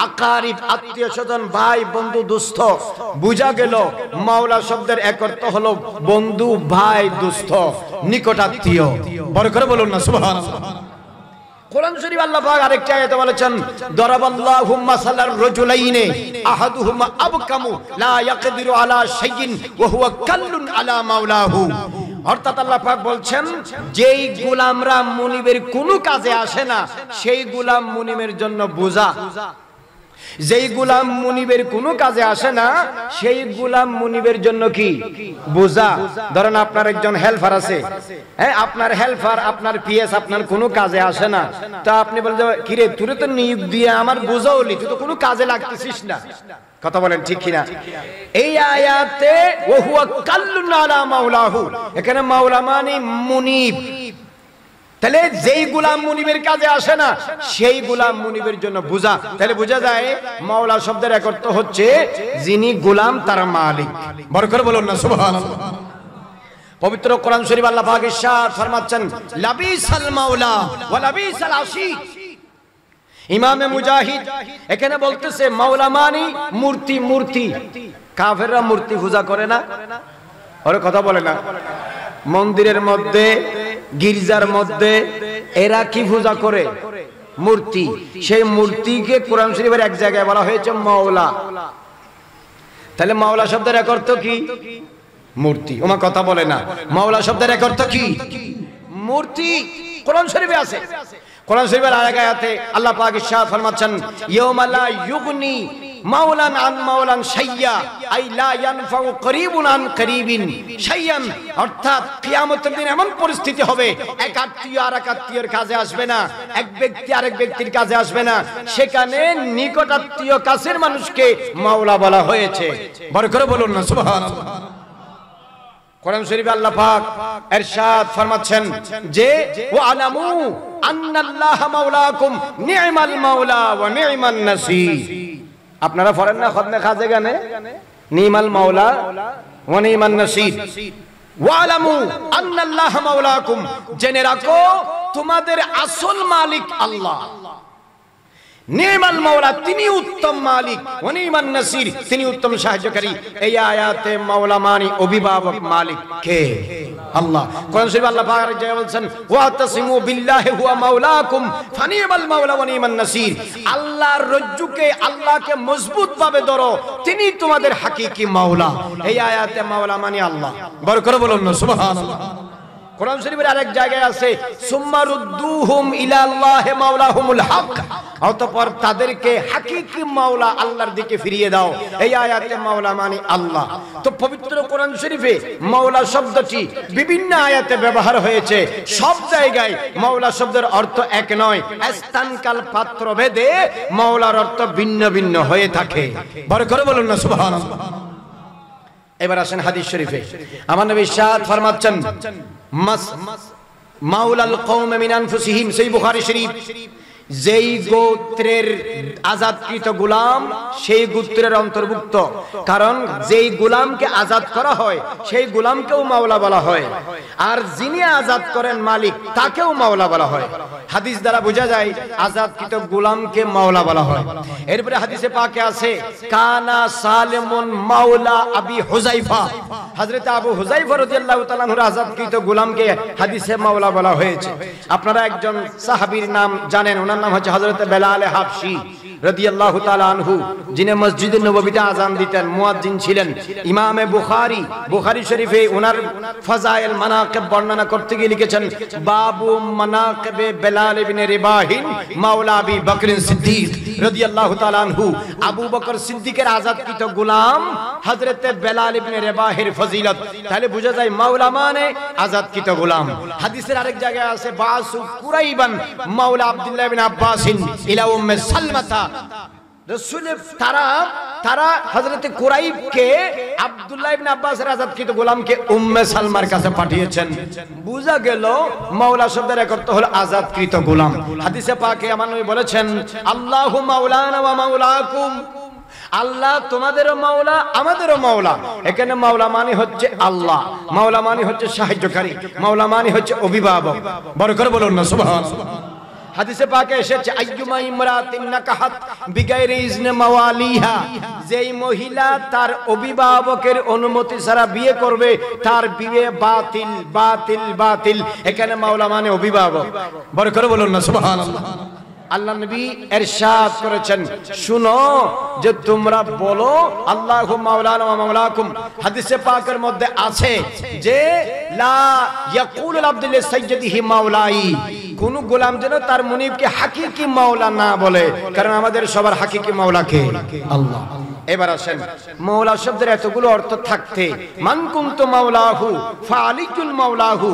আকারিব, আত্মীয় স্বজন, ভাই বন্ধু দুস্থ। বুঝা গেল মাওলা শব্দের এক অর্থ হলো বন্ধু, ভাই, দুস্থ, নিকট আত্মীয়। বড় করে বলুন না সুবহানাল্লাহ। কোরআন শরীফ আল্লাহ পাক আরেকটা আয়াতে বলেছেন, দরাবাল্লাহু মাসালার রাজুলাইনি আহাদুহুমা আবকামু লা ইয়াকদিরু আলা শাইইন ওয়া হুয়া কাল্লুন আলা মাওলাহু। অর্থাৎ আল্লাহ পাক বলছেন, যেই গোলামরা মুনিবের কোনো কাজে আসে না, সেই গোলাম মুনিবের জন্য বোঝা। যেই গোলাম মুনিবের কোনো কাজে আসে না সেই গোলাম মুনিবের জন্য কি বোঝা। ধরেন আপনার একজন হেল্পার আছে, হ্যাঁ, আপনার হেল্পার আপনার পিএস আপনার কোনো কাজে আসে না, তা আপনি বলেন কিরে তুই তো নিয়োগ দিয়ে আমার বোঝা হলি, তুই তো কোনো কাজে লাগতেছিস না। কথা বলেন ঠিক কিনা? এই আয়াতে ওয়া হুয়া কাল্লুন আলা মাওলাহু, এখানে মাওলা মানে মুনিব। তাহলে যেই গোলাম মুনিবের কাজে আসে না সেই গোলাম মুনিবের জন্য বোঝা। তাহলে বোঝা যায় মাওলা শব্দের এক অর্থ হচ্ছে যিনি গোলাম তার মালিক। বড় করে বলুন না সুবহানাল্লাহ। পবিত্র কোরআন শরীফ আল্লাহ পাক ইরশাদ ফরমাচ্ছেন লাবিসাল মাওলা ওয়া লাবিসাল আশিক। ইমামে মুজাহিদ এখানে বলতেছে মাওলা মানে মূর্তি। মূর্তি কাফেররা মূর্তি পূজা করে না, ওরে কথা বলে না। মন্দিরের মধ্যে গির্জার মধ্যে এরা কি পূজা করে? মূর্তি। সেই মূর্তিকে কোরআন শরীফের এক জায়গায় বলা হয়েছে মাওলা। তাহলে মাওলা শব্দের এক অর্থ কি? মূর্তি। ওমা কথা বলে না। মাওলা শব্দের এক অর্থ কি? মূর্তি। কোরআন শরীফে আছে। কোরআন শরীফের আরেক আয়াতে আল্লাহ পাক ইরশাদ ফরমাচ্ছেন ইয়াউমা লা ইউগনি মাওলান আন মাওলান শাইয়া আই লা ইয়ানফাউ করিবুন আন করিবিন শাইয়ান, অর্থাৎ কিয়ামতের দিন এমন পরিস্থিতি হবে এক আত্মীয় আর এক আত্মীয়ের কাজে আসবে না, এক ব্যক্তি আরেক ব্যক্তির কাজে আসবে না। সেখানে নিকট আত্মীয় কাছের মানুষকে মাওলা বলা হয়েছে। বড় করে বলুন না সুবহানাল্লাহ। কোরআন শরীফে আল্লাহ পাক ইরশাদ ফরমাচ্ছেন যে ওয়া আলামু আন্নাল্লাহা মাওলাকুম নি'মাল মাওলা ওয়া নি'মান নাসীর। আপনারা পড়েন না খতমে খাজে গানে নি'মাল মাওলা ওয়া নি'মান নাসীর। ওয়া আলামু আন্নাল্লাহা মাওলাকুম, জেনে রাখো তোমাদের আসল মালিক আল্লাহ। নি'মাল মাওলা, তিনি উত্তম মালিক, ওয়া নি'মান নাসীর, তিনি উত্তম সাহায্যকারী। এই আয়াতে মাওলা মানে অভিভাবক, মালিক কে? আল্লাহ। কোরআন শরীফে আল্লাহ পাক বলেছেন ওয়াতাসিমু বিল্লাহি হুয়া মাওলাকুম ফানি'মাল মাওলা ওয়া নি'মান নাসীর। আল্লাহর রজ্জুকে, আল্লাহকে মজবুত ভাবে ধরো, তিনি তোমাদের হাকিকি মাওলা। এই আয়াতে মাওলা মানে আল্লাহ। বড় করে বলুন না সুবহানাল্লাহ। কোরআন শরীফের আরেক জায়গায় আছে সুম্মা রুদ্দুহুম ইলাল্লাহি মাওলাহুমুল হক, অতঃপর তাদেরকে হাকিকি মাওলা আল্লাহর দিকে ফিরিয়ে দাও। এই আয়াতে মাওলা মানে আল্লাহ। তো পবিত্র কোরআন শরীফে মাওলা শব্দটি বিভিন্ন আয়াতে ব্যবহার হয়েছে। সব জায়গায় মাওলা শব্দের অর্থ এক নয়, স্থানকাল পাত্র ভেদে মাওলার অর্থ ভিন্ন ভিন্ন হয়ে থাকে। বড় করে বলুন না সুবহানাল্লাহ। এবার আসেন হাদিস শরীফে। আমার নবী ইরশাদ ফরমাচ্ছেন মাওলাল কওম মিন আনফুসিহিম, সহিহ বুখারী শরীফ। যেই গোত্রের আজাদকৃত গোলাম সেই গোত্রের অন্তর্ভুক্ত, কারণ যেই গোলামকে আজাদ করা হয় সেই গোলামকেও মাওলা বলা হয়, আর যিনি আজাদ করেন মালিক তাকেও মাওলা বলা হয়। হাদিস দ্বারা বোঝা যায় আজাদকৃত গোলামকে মাওলা বলা হয়। এরপরে হাদিসে পাকে আছে কানা সালেমুন মাওলা আবি হুযাইফা, হযরত আবু হুযাইফা রাদিয়াল্লাহু তাআলা আনহুর আজাদকৃত গোলামকে হাদিসে মাওলা বলা হয়েছে। আপনারা একজন সাহাবীর নাম জানেন, ওনার নাম হচ্ছে হযরত বেলাল হাবশী রাদিয়াল্লাহু তাআলা আনহু, যিনি মসজিদে নববীতে আযান দিতেন, মুয়াজ্জিন ছিলেন। ইমামে বুখারী শরীফে ওনার ফাযাইল মানাকিব বর্ণনা করতে গিয়ে লিখেছেন বাবু মানাকিবে বেলাল ইবনে রিবাহিন মাওলা আবি বকর সিদ্দিক রাদিয়াল্লাহু তাআলা আনহু। আবু বকর সিদ্দিকের আজাদকৃত গোলাম হযরত বেলাল ইবনে রিবাহির ফজিলত। তাহলে বোঝা যায় মাওলা মানে আজাদকৃত গোলাম। হাদিসের আরেক জায়গায় আছে বাসু কুরাইবান মাওলা আব্দুল্লাহ ইবনে আব্বাসিন ইলা উম্মে সালমাতা, রাসূল তারা হযরত কুরাইবকে আব্দুল্লাহ ইবনে আব্বাসের আজাদকৃত গোলামকে উম্মে সালমার কাছে পাঠিয়েছেন। বুঝা গেল মাওলা শব্দের এক অর্থ হলো আজাদকৃত গোলাম। হাদিসে পাকে আমার নবী বলেছেন আল্লাহু মাওলানা ওয়া মাওলাকুম, আল্লাহ তোমাদেরও মাওলা আমাদেরও মাওলা। এখানে মাওলা মানে হচ্ছে আল্লাহ, মাওলা মানে হচ্ছে সাহায্যকারী, মাওলা মানে হচ্ছে অভিভাবক। বড় করে বলুন না সুবহানাল্লাহ। হাদিসে পাকে এসেছে আইয়ুমা ইমরাতিন নাকাহাত বিগাইরি ইজনে মাওয়ালিহা, যেই মহিলা তার অভিভাবকের অনুমতি ছাড়া বিয়ে করবে তার বিয়ে বাতিল বাতিল বাতিল। এখানে মাওলা মানে অভিভাবক। বড় করে বলুন না সুবহানাল্লাহ। আল্লাহ নবী ইরশাদ করেছেন শুনো যে তোমরা বলো আল্লাহু মাওলানা ওয়া মাওলাকুম। হাদিসে পাকের মধ্যে আছে যে লা ইয়াকুলুল আব্দুল সাইয়্যিদিহি মাওলাই, কোন গোলাম যেন তার মুনিবকে হাকিকি মাওলা না বলে, কারণ আমাদের সবার হাকিকি মাওলা কে? আল্লাহ। এবার আসেন, মাওলা শব্দের এতগুলো অর্থ থাকতে মান কুনতু মাওলাহু ফাআলিকুল মাওলাহু,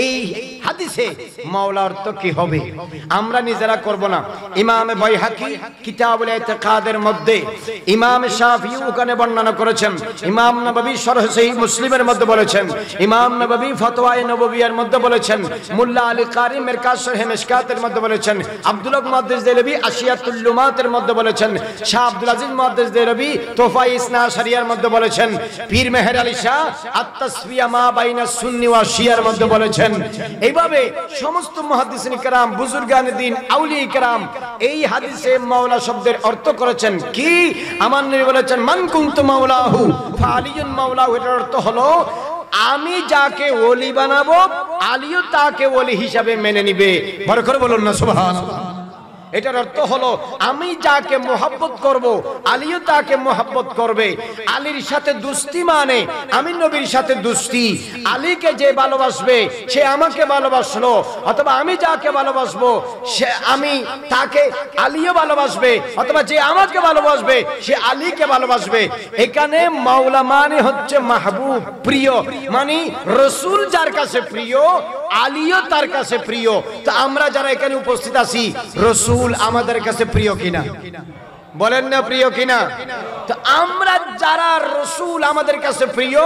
এই হাদিসে মাওলা অর্থ কি হবে আমরা নিজেরা করব না। ইমাম বাইহাকি কিতাবুল ইতিকাদের মধ্যে, ইমাম শাফিঈ ওখানে বর্ণনা করেছেন, ইমাম নববী শরহ সহিহ মুসলিমের মধ্যে বলেছেন, ইমাম নববী ফতোয়ায়ে নববিয়ার মধ্যে বলেছেন, মুল্লা আলী কারি মিরকাত শরহ মিশকাতের মধ্যে বলেছেন, আব্দুল হক মুহাদ্দিস দেহলভী আশিয়াতুল লুমাতের মধ্যে বলেছেন, শাহ আব্দুল আজিজ মুহাদ্দিস দেহলভী তোহফা ইসনা শরিয়ার মধ্যে বলেছেন, পীর মেহের আলী শাহ আত-তাসফিয়া মা বাইনা সুন্নি ওয়া শিয়ার মধ্যে বলেছেন। এইভাবে সমস্ত মুহাদ্দিসিন کرام, বুজুর্গানে দ্বীন, আউলিয়া کرام এই হাদিসে মাওলা শব্দের অর্থ করেছেন কি? আমার নবী বলেছেন মান কুনতু মাওলাহু ফাআলিয়ুন মাওলাহু, এর অর্থ হলো আমি যাকে ওলি বানাবো আলীও তাকে ওলি হিসাবে মেনে নিবে। বড় করে বলুন না সুবহানাল্লাহ। এটার অর্থ হলো আমি যাকে মোহাব্বত করব আলীও তাকে মোহাব্বত করবে। আলীর সাথে দুস্তি মানে আমি নবীর সাথে দুস্তি। আলীকে যে ভালোবাসবে সে আমাকে ভালোবাসলো, অথবা আমি যাকে ভালোবাসবো সে আমি তাকে আলীও ভালোবাসবে, অথবা যে আমাকে ভালোবাসবে সে আলীকে ভালোবাসবে। এখানে মাওলা মানে হচ্ছে মাহবুব, প্রিয়, মানে রাসূল যার কাছে প্রিয় আলীও তার কাছে প্রিয়। তো আমরা যারা এখানে উপস্থিত আছি রাসূল আমাদের কাছে প্রিয় কিনা? বলেন না প্রিয় কিনা? তো আমরা যারা রাসূল আমাদের কাছে প্রিয়,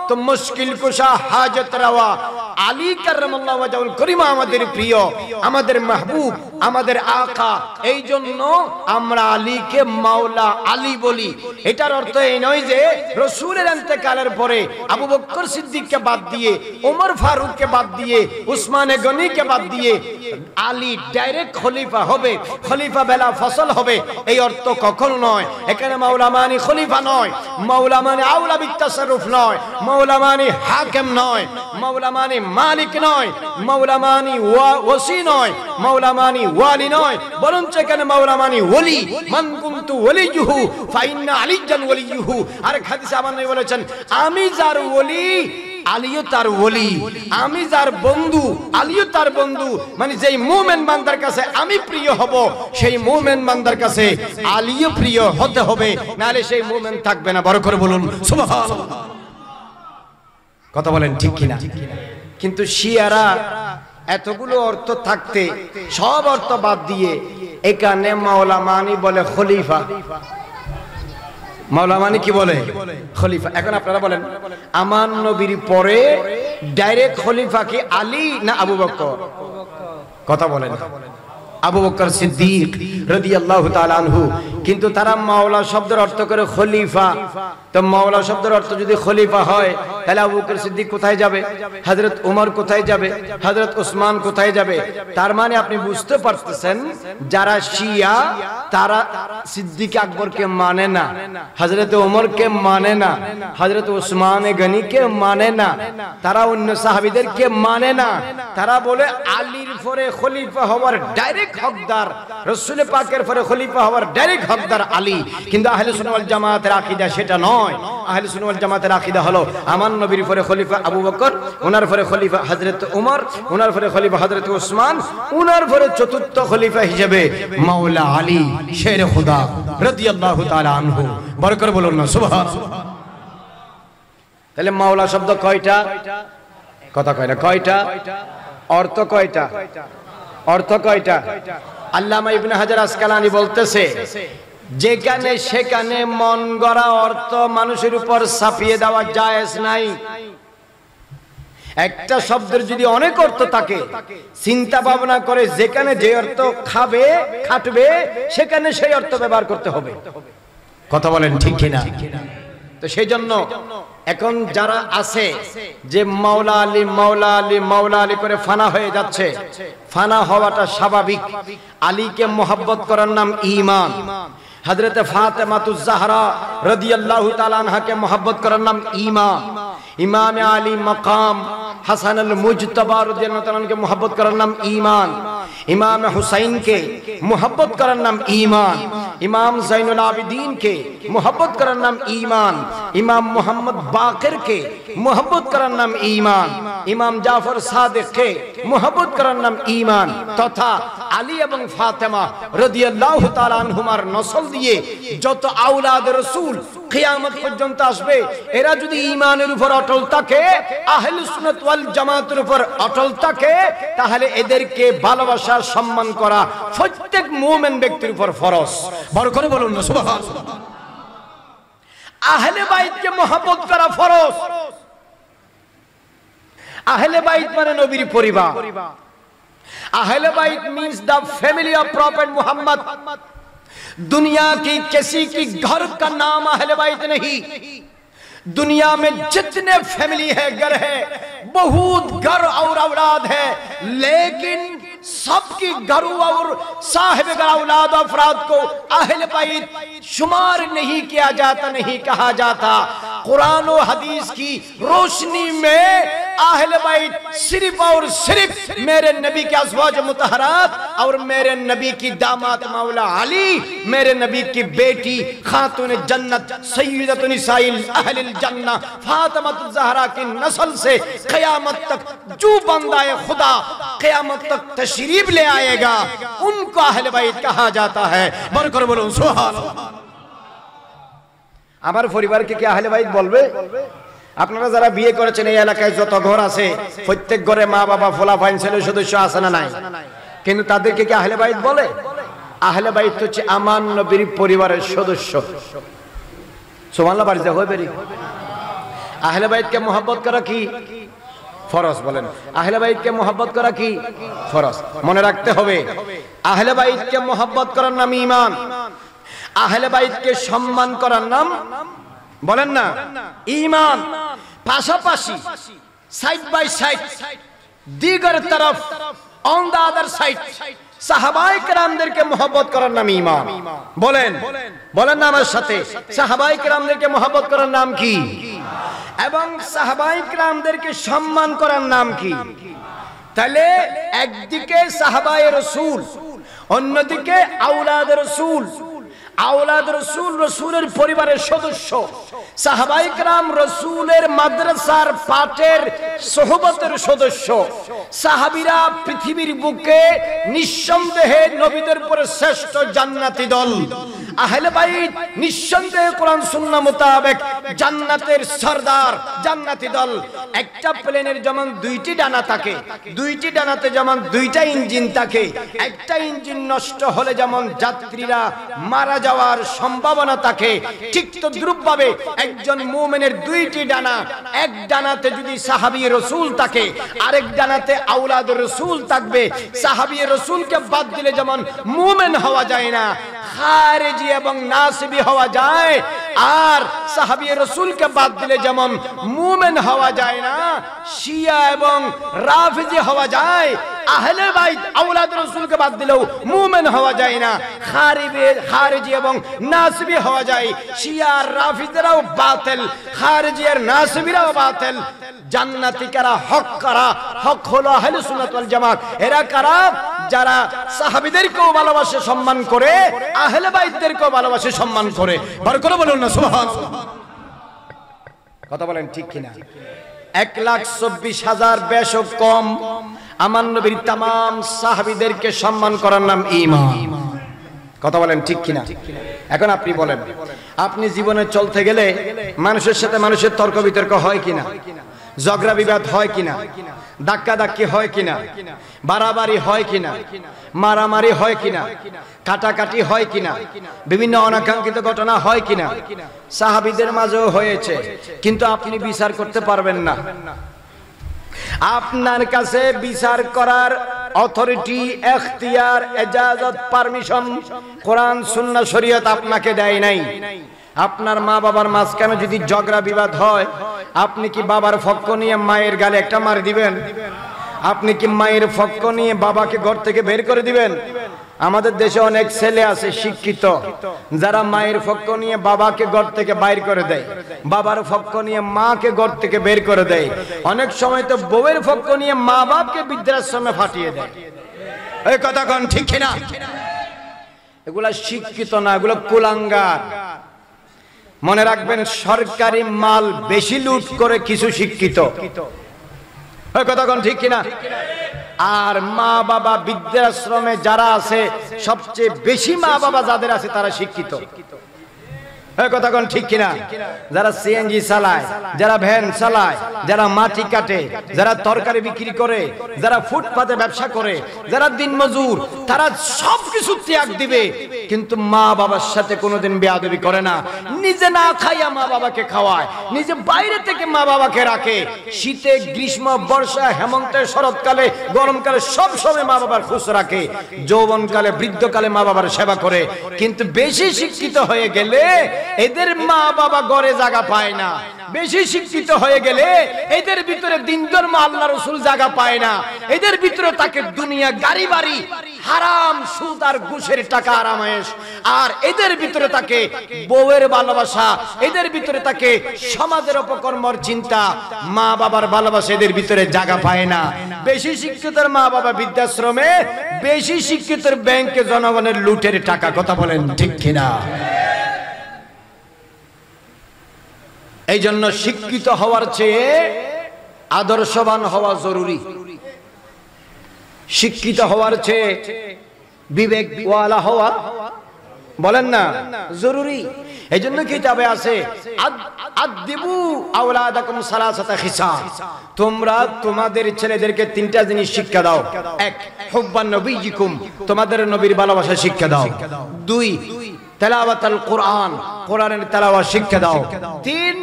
তো মুশকিল কুশা হাজত রওয়া আলী কাররামাল্লাহু ওয়াজহুল করিম আমাদের প্রিয়, আমাদের মাহবুব, আমাদের আকা। এই জন্য আমরা আলীকে মাওলা আলী বলি। এটার অর্থ এই নয় যে রাসূলের ইন্তেকালের পরে আবু বকর সিদ্দিককে বাদ দিয়ে, ওমর ফারুককে বাদ দিয়ে, উসমানে গনিকে বাদ দিয়ে আলী ডাইরেক্ট খলিফা হবে, খলিফা বেলা ফসল হবে, এই অর্থ কখনো নয়। এখানে মাওলা মানে খলিফা নয়, মাওলা মানে আউলা বিত্তাসাররুফ নয়, মাওলা মানে হাকিম নয়, মাওলা মানে মালিক নয়, মাওলা মানে ওয়াসি নয়, মাওলা মানে ওয়ালি নয়, বরঞ্চ এখানে মাওলা মানে ওলি। মান কুনতু ওলিয়ুহু ফাইন্না আলিয়ান ওলিয়ুহু। আর হাদিসে আমার নবী বলেছেন আমি যার ওলি আলীও তার ওলি, আমি যার বন্ধু আলীও তার বন্ধু। মানে যেই মুমিন বান্দার কাছে আমি প্রিয় হব সেই মুমিন বান্দার কাছে আলীও প্রিয় হতে হবে, নাহলে সেই মুমিন থাকবে না। বড় করে বলুন সুবহানাল্লাহ। কথা বলেন ঠিক কিনা? কিন্তু শিয়ারা এতগুলো অর্থ থাকতে সব অর্থ বাদ দিয়ে এখানে মাওলা মানি বলে খলিফা। মাওলা মানে কি বলে? খলিফা। এখন আপনারা বলেন আমার নবীর পরে ডাইরেক্ট খলিফা কি আলী না আবু বকর? কথা বলেন। আবু বকর সিদ্দিক রাদিয়াল্লাহু তাআলা আনহু। কিন্তু তারা মাওলা শব্দের অর্থ করে খলিফা। তো মাওলা শব্দের অর্থ যদি খলিফা হয় তাহলে আবু বকর সিদ্দিক কোথায় যাবে? হযরত ওমর কোথায় যাবে? হযরত ওসমান কোথায় যাবে? তার মানে আপনি বুঝতে পারতেছেন যারা শিয়া তারা সিদ্দিক আকবরকে মানে না, হযরত ওমরকে মানে না, হযরত ওসমানে গনিকে মানে না, তারা অন্য সাহাবীদেরকে মানে না। তারা বলে আলীর পরে খলিফা হওয়ার ডাইরেক্ট হকদার, রাসূল পাকের পরে খলিফা হওয়ার ডাইরেক্ট হকদার আলী। কিন্তু আহলে সুন্নাত ওয়াল জামাতের আকীদা সেটা নয়। আহলে সুন্নাত ওয়াল জামাতের আকীদা হলো আমার নবীর পরে খলিফা আবু বকর, ওনার পরে খলিফা হযরত ওমর, ওনার পরে খলিফা হযরত ওসমান, ওনার পরে চতুর্থ খলিফা হিসেবে মাওলা আলী শের খুদা রাদিয়াল্লাহু তাআলা আনহু। বড় করে বলুন না সুবহানাল্লাহ। তাহলে মাওলা শব্দ কয়টা? কথা কয় না কয়টা? অর্থ কয়টা? অর্থ কয়টা? আল্লামা ইবনে হাজার আসকালানী বলতেছে যেখানে সেখানে মন গড়া অর্থ মানুষের উপর চাপিয়ে দেওয়া জায়েজ নাই। একটা শব্দের যদি অনেক অর্থ থাকে চিন্তা ভাবনা করে যেখানে যে অর্থ খাবে খাটবে সেখানে সেই অর্থ ব্যবহার করতে হবে। কথা বলেন ঠিক কিনা? তো সেই জন্য এখন যারা আছে যে মাওলা আলী মাওলা আলী মাওলা আলী করে ফানা হয়ে যাচ্ছে, ফানা হওয়াটা স্বাভাবিক। আলীকে মোহাব্বত করার নাম ঈমান। হযরত ফাতেমাতুজ জাহরা রাদিয়াল্লাহু তাআলা আনহাকে মোহাব্বত করার নাম ঈমান। ইমাম আলী মাকাম হাসান আল মুজতবা রাদিয়াল্লাহু তাআলা আনকে মোহাব্বত করার নাম ঈমান। ইমাম হুসাইনকে মোহাব্বত করার নাম ঈমান। ইমাম জাইনুল আবিদিন কে मोहब्बत করার নাম ঈমান, ইমাম মুহাম্মদ বাকির কে मोहब्बत করার নাম ঈমান, ইমাম জাফর সাদিক কে मोहब्बत করার নাম ঈমান, তথা আলী এবং ফাতেমা রাদিয়াল্লাহু তাআলা আনহুমার নসল দিয়ে যত আওলাদ রাসূল কিয়ামত পর্যন্ত আসবে, এরা যদি ঈমানের উপর অটল থাকে, আহলুস সুন্নাত ওয়াল জামাতের উপর অটল থাকে, তাহলে এদেরকে ভালোবাসা সম্মান করা প্রত্যেক মুমিন ব্যক্তির উপর ফরজ। বড় করে বলুন না সুবহানাল্লাহ। আহলে বাইতকে মহব্বত করা ফরজ। আহলে বাইত মানে নবীর পরিবার। আহলে বাইত means the family of Prophet Muhammad। दुनिया की किसी की घर का नाम अहले बैत नहीं। दुनिया में जितने फैमिली है, घर है, बहुत घर और औलाद है, लेकिन सबकी घर और साहिब घर औलाद अफराद को अहले बैत शुमार नहीं किया जाता, नहीं कहा जाता। कुरान और हदीस की रोशनी में अहले बैत सिर्फ और सिर्फ मेरे नबी के अज़वाज मुतहरात और मेरे नबी की दामाद मौला अली, मेरे नबी की बेटी खातून जन्नत सय्यदतुन निसाइल अहलिल जन्नह फातिमा ज़हरा की नस्ल से क़यामत तक जो बंदाए खुदा क़यामत तक तशरीफ ले आएगा, उनको अहले बैत कहा जाता है। बरकर बोलो सुभान अल्लाह। আমার পরিবারকে কি আহলে বাইত বলবে? আপনারা যারা বিয়ে করেছেন এই এলাকায় যত ঘর আছে, প্রত্যেক ঘরে মা বাবা ফোলা ফাইন ছেলে সদস্য আছে না নাই? কিন্তু তাদেরকে কি আহলে বাইত বলে? আহলে বাইত হচ্ছে আমার নবীর পরিবারের সদস্য। সুবহানাল্লাহ বাড়ি যা হয় বেরি। আহলে বাইতকে মহব্বত করা কি ফরজ? বলেন, আহলে বাইতকে মহব্বত করা কি ফরজ? মনে রাখতে হবে, আহলে বাইতকে মহব্বত করার নাম ঈমান, আহলে বাইতকে সম্মান করার নাম বলেন না ঈমান। পাশাপাশি সাইড বাই সাইড দিগর তরফ অন দা আদার সাইড সাহাবায়ে কেরামদেরকে মহব্বত করার নাম ঈমান। বলেন বলেন না আমার সাথে, সাহাবায়ে কেরামদেরকে মহব্বত করার নাম কি? এবং সাহাবায়ে কেরামদেরকে সম্মান করার নাম কি? তাহলে একদিকে সাহাবায়ে রাসূল, অন্যদিকে আওলাদ রাসূল। আওলাদ রাসূল রাসূলের পরিবারের সদস্য, সাহাবায়ে কেরাম রাসূলের মাদ্রাসার পাঠের সোহবতের সদস্য। সাহাবীরা পৃথিবীর বুকে নিঃসন্দেহে নবীদের পরে শ্রেষ্ঠ জান্নাতি দল। আহলে বাইত নিঃসন্দেহে কোরআন সুন্নাহ মোতাবেক জান্নাতের সরদার, জান্নাতি দল। একটা প্লেনের যেমন দুইটি ডানা থাকে, দুইটি ডানাতে যেমন দুইটা ইঞ্জিন থাকে, একটা ইঞ্জিন নষ্ট হলে যেমন যাত্রীরা মারা যাওয়ার সম্ভাবনা থাকে, ঠিক তদ্রূপভাবে একজন মুমিনের দুইটি ডানা, এক ডানাতে যদি সাহাবী রাসূল থাকে, আরেক ডানাতে আওলাদ রাসূল থাকবে। সাহাবী রাসূলকে বাদ দিলে যেমন মুমিন হওয়া যায় না, খারিজি এবং নাসিবী হওয়া যায়, আর সাহাবী রাসূলকে বাদ দিলে যেমন মুমিন হওয়া যায় না, শিয়া এবং রাফিজি হওয়া যায়, আহলে বাইত আওলাদ রাসূলকে বাদ দিলেও মুমিন হওয়া যায় না, খারিজি এবং নাসিবী হওয়া যায়। শিয়া আর রাফিজরাও বাতিল, খারিজি আর নাসিবীরাও বাতিল। জান্নাতি কারা? হক কারা? হক হলো আহলে সুন্নাত ওয়াল জামাত। এরা কারা? যারা সাহাবীদেরকেও ভালোবাসে, সম্মান করে, আহলে বাইতদেরকেও ভালোবাসে, সম্মান করে। বার করে বলুন না সুবহানাল্লাহ। কথা বলেন ঠিক কিনা? 1,24,000 বেশক কম আমার নবীর तमाम সাহাবীদেরকে সম্মান করার নাম ঈমান। কথা বলেন ঠিক কিনা? এখন আপনি বলেন, আপনি জীবনে চলতে গেলে মানুষের সাথে মানুষের তর্ক বিতর্ক হয় কিনা? ঝগড়া বিবাদ হয় কিনা? ধাক্কা ধাক্কি হয় কিনা? বাড়াবাড়ি হয় কিনা? মারামারি হয় কিনা? কাটাকাটি হয় কিনা? বিভিন্ন অনাকাঙ্ক্ষিত ঘটনা হয় কিনা? সাহাবীদের মাঝেও হয়েছে, কিন্তু আপনি বিচার করতে পারবেন না। আপনার কাছে বিচার করার অথরিটি, এখতিয়ার, ইজাজত, পারমিশন কোরআন সুন্নাহ শরীয়ত আপনাকে দেয় নাই। আপনার মা বাবার মাঝখানে যদি ঝগড়া বিবাদ হয়, আপনি কি বাবার পক্ষ নিয়ে মায়ের গালে একটা মার দিবেন? আপনি কি মায়ের পক্ষ নিয়ে বাবাকে ঘর থেকে বের করে দিবেন? আমাদের দেশে অনেক ছেলে আছে শিক্ষিত, যারা মায়ের পক্ষ নিয়ে বাবাকে ঘর থেকে বাইর করে দেয়, বাবার পক্ষ নিয়ে মাকে ঘর থেকে বের করে দেয়। অনেক সময় তো বউয়ের পক্ষ নিয়ে মা বাপকে বৃদ্ধাশ্রমে ফাটিয়ে দেয়। এই কথা কোন ঠিক কিনা? এগুলা শিক্ষিত না, এগুলো কুলাঙ্গার। মনে রাখবেন, সরকারি মাল বেশি লুট করে কিছু শিক্ষিত, কথা কোন ঠিক কিনা? আর মা বাবা বৃদ্ধাশ্রমে যারা আছে, সবচেয়ে বেশি মা বাবা যাদের আছে তারা শিক্ষিত, কথা কোন ঠিক কিনা? যারা সিএনজি চালায়, যারা ভ্যান চালায়, যারা মাটি কাটে, যারা তরকারি বিক্রি করে, যারা ফুটপাতে ব্যবসা করে, যারা দিনমজুর, তারা সবকিছু ত্যাগ দিবে, কিন্তু মা বাবার সাথে কোনোদিন বেয়াদবি করে না। নিজে না খাইয়া মা বাবাকে খাওয়ায়, নিজে বাইরে থেকে মা বাবাকে রাখে। শীতে, গ্রীষ্ম, বর্ষা, হেমন্তে, শরৎকালে, গরমকালে সব সময় মা বাবার খোঁজ রাখে। যৌবনকালে, বৃদ্ধকালে মা বাবার সেবা করে। কিন্তু বেশি শিক্ষিত হয়ে গেলে এদের মা বাবা ঘরে জায়গা পায় না। বেশি শিক্ষিত হয়ে গেলে এদের ভিতরে দিন ধর্ম, আল্লাহ রাসূল জায়গা পায় না। এদের ভিতরে তাকে দুনিয়া, গাড়ি বাড়ি, হারাম, সুদ আর ঘুষের টাকা আরামায়েশ। আর এদের ভিতরে তাকে বউয়ের ভালোবাসা, এদের ভিতরে তাকে সমাজের অপকর্মর চিন্তা, মা বাবার ভালোবাসা এদের ভিতরে জায়গা পায় না। বেশি শিক্ষিতর মা বাবা বৃদ্ধাশ্রমে, বেশি শিক্ষিতর ব্যাংকে জনগণের লুটের টাকা, কথা বলেন ঠিক কিনা? এই জন্য শিক্ষিত হওয়ার চেয়ে আদর্শবান হওয়া জরুরি। শিক্ষিত হওয়ার চেয়ে বিবেকওয়ালা হওয়া, বলেন না, জরুরি। এই জন্য কিতাবে আছে, আদিবু আওলাদাকুম সালাসাতা খিসাল, তোমরা তোমাদের ছেলেদেরকে তিনটা জিনিস শিক্ষা দাও। এক, হুব্বান নবিয়িকুম, তোমাদের নবীর ভালোবাসা শিক্ষা দাও। দুই, তেলাওয়াতুল কোরআন, কোরআনের তেলাওয়াত শিক্ষা দাও। তিন,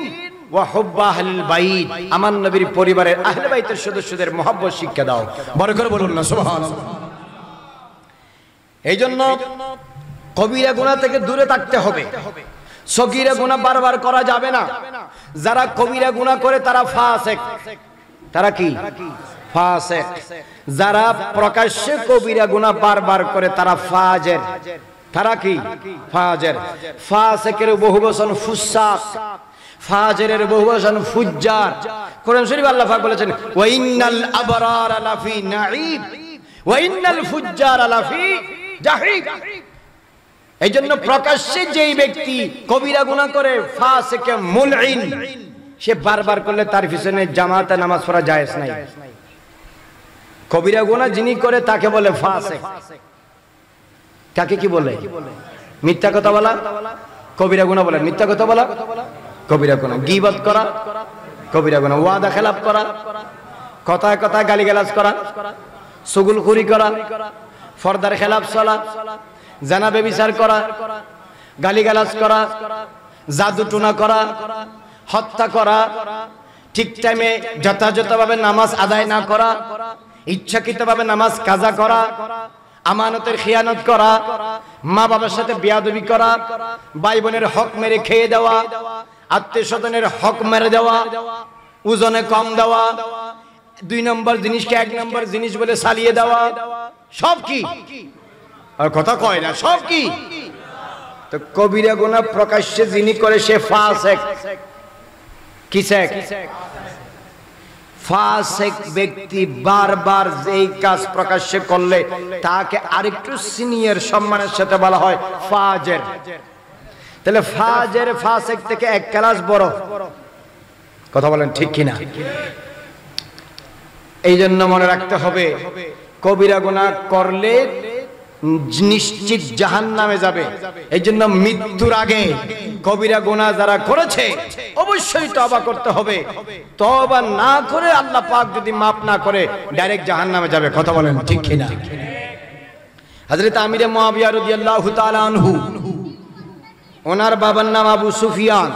ওয়া হুব্বা আহলিল বাইত, আমার নবীর পরিবারের আহলে বাইতের সদস্যদের মহব্বত শিক্ষা দাও। বড় করে বলুন না সুবহানাল্লাহ। এই জন্য কবিরা গুনাহ থেকে দূরে থাকতে হবে। সগীরা গুনাহ বারবার করা যাবে না। যারা কবিরা গুনাহ করে তারা ফাসিক। তারা কি? ফাসিক। যারা প্রকাশ্যে কবিরা গুনাহ বারবার করে তারা ফাজের। তারা কি? ফাজের। ফাসিকের বহুবচন ফুসাক, ফাজেরের বহুবচন ফুজ্জার। কোরআন শরীফে আল্লাহ পাক বলেছেন, ওয়া ইন্নাল আবরারা লাফি নাঈম ওয়া ইন্নাল ফুজ্জারা লাফি জাহিম। এইজন্য প্রকাশ্যে যেই ব্যক্তি কবিরা গুনাহ করে, ফাসিকে মুলঈন, সে বারবার করলে তার পিছনে জামাতে নামাজ পড়া জায়েজ নাই। কবিরা গুনাহ যিনি করে তাকে বলে ফাসিক। কাকে কি বলে? মিথ্যা কথা বলা কবিরা গুনাহ বলে। মিথ্যা কথা বলা কবিরা গুনাহ। গীবত করা কবিরা গুনাহ। ওয়াদা খেলাফ করা, কথায় কথায় গালিগালাজ করা, চুগলখুরি করা, পর্দার খেলাফ চলা, জানা ব্যভিচার করা, গালিগালাজ করা, জাদু টুনা করা, হত্যা করা, ঠিক টাইমে যথাযথভাবে নামাজ আদায় না করা, ইচ্ছাকৃতভাবে নামাজ কাজা করা, আমানতের খিয়ানত করা, মা বাবার সাথে বেয়াদবি করা, ভাই বোনের হক মেরে খেয়ে দেওয়া, আত্মীয় স্বজনের হক মেরে দেওয়া, ওজনে কম দেওয়া, দুই নম্বর জিনিসকে এক নম্বর জিনিস বলে চালিয়ে দেওয়া, সব কি? আর কথা কয় না, সব কি? তো কবিরা গুনাহ প্রকাশ্যে যিনি করে সে ফাসিক। কিসেক? ফাসিক ব্যক্তি বারবার যেই কাজ প্রকাশ্যে করলে তাকে আরেকটু সিনিয়র সম্মানের সাথে বলা হয় ফাজের। তাহলে ফাজের ফাসিক থেকে এক ক্লাস বড়, কথা বলেন ঠিক কিনা? এই জন্য মনে রাখতে হবে, কবিরা গুনাহ করলে নিশ্চিত জাহান্নামে যাবে। এই জন্য মৃত্যুর আগে কবিরা গুনাহ যারা করেছে অবশ্যই তওবা করতে হবে। তওবা না করে আল্লাহ পাক যদি মাফ না করে ডাইরেক্ট জাহান্নামে যাবে। কথা বলেন ঠিক কিনা? হযরত আমির মুআবিয়া রাদিয়াল্লাহু তাআলা আনহু, ওনার বাবার নাম আবু সুফিয়ান,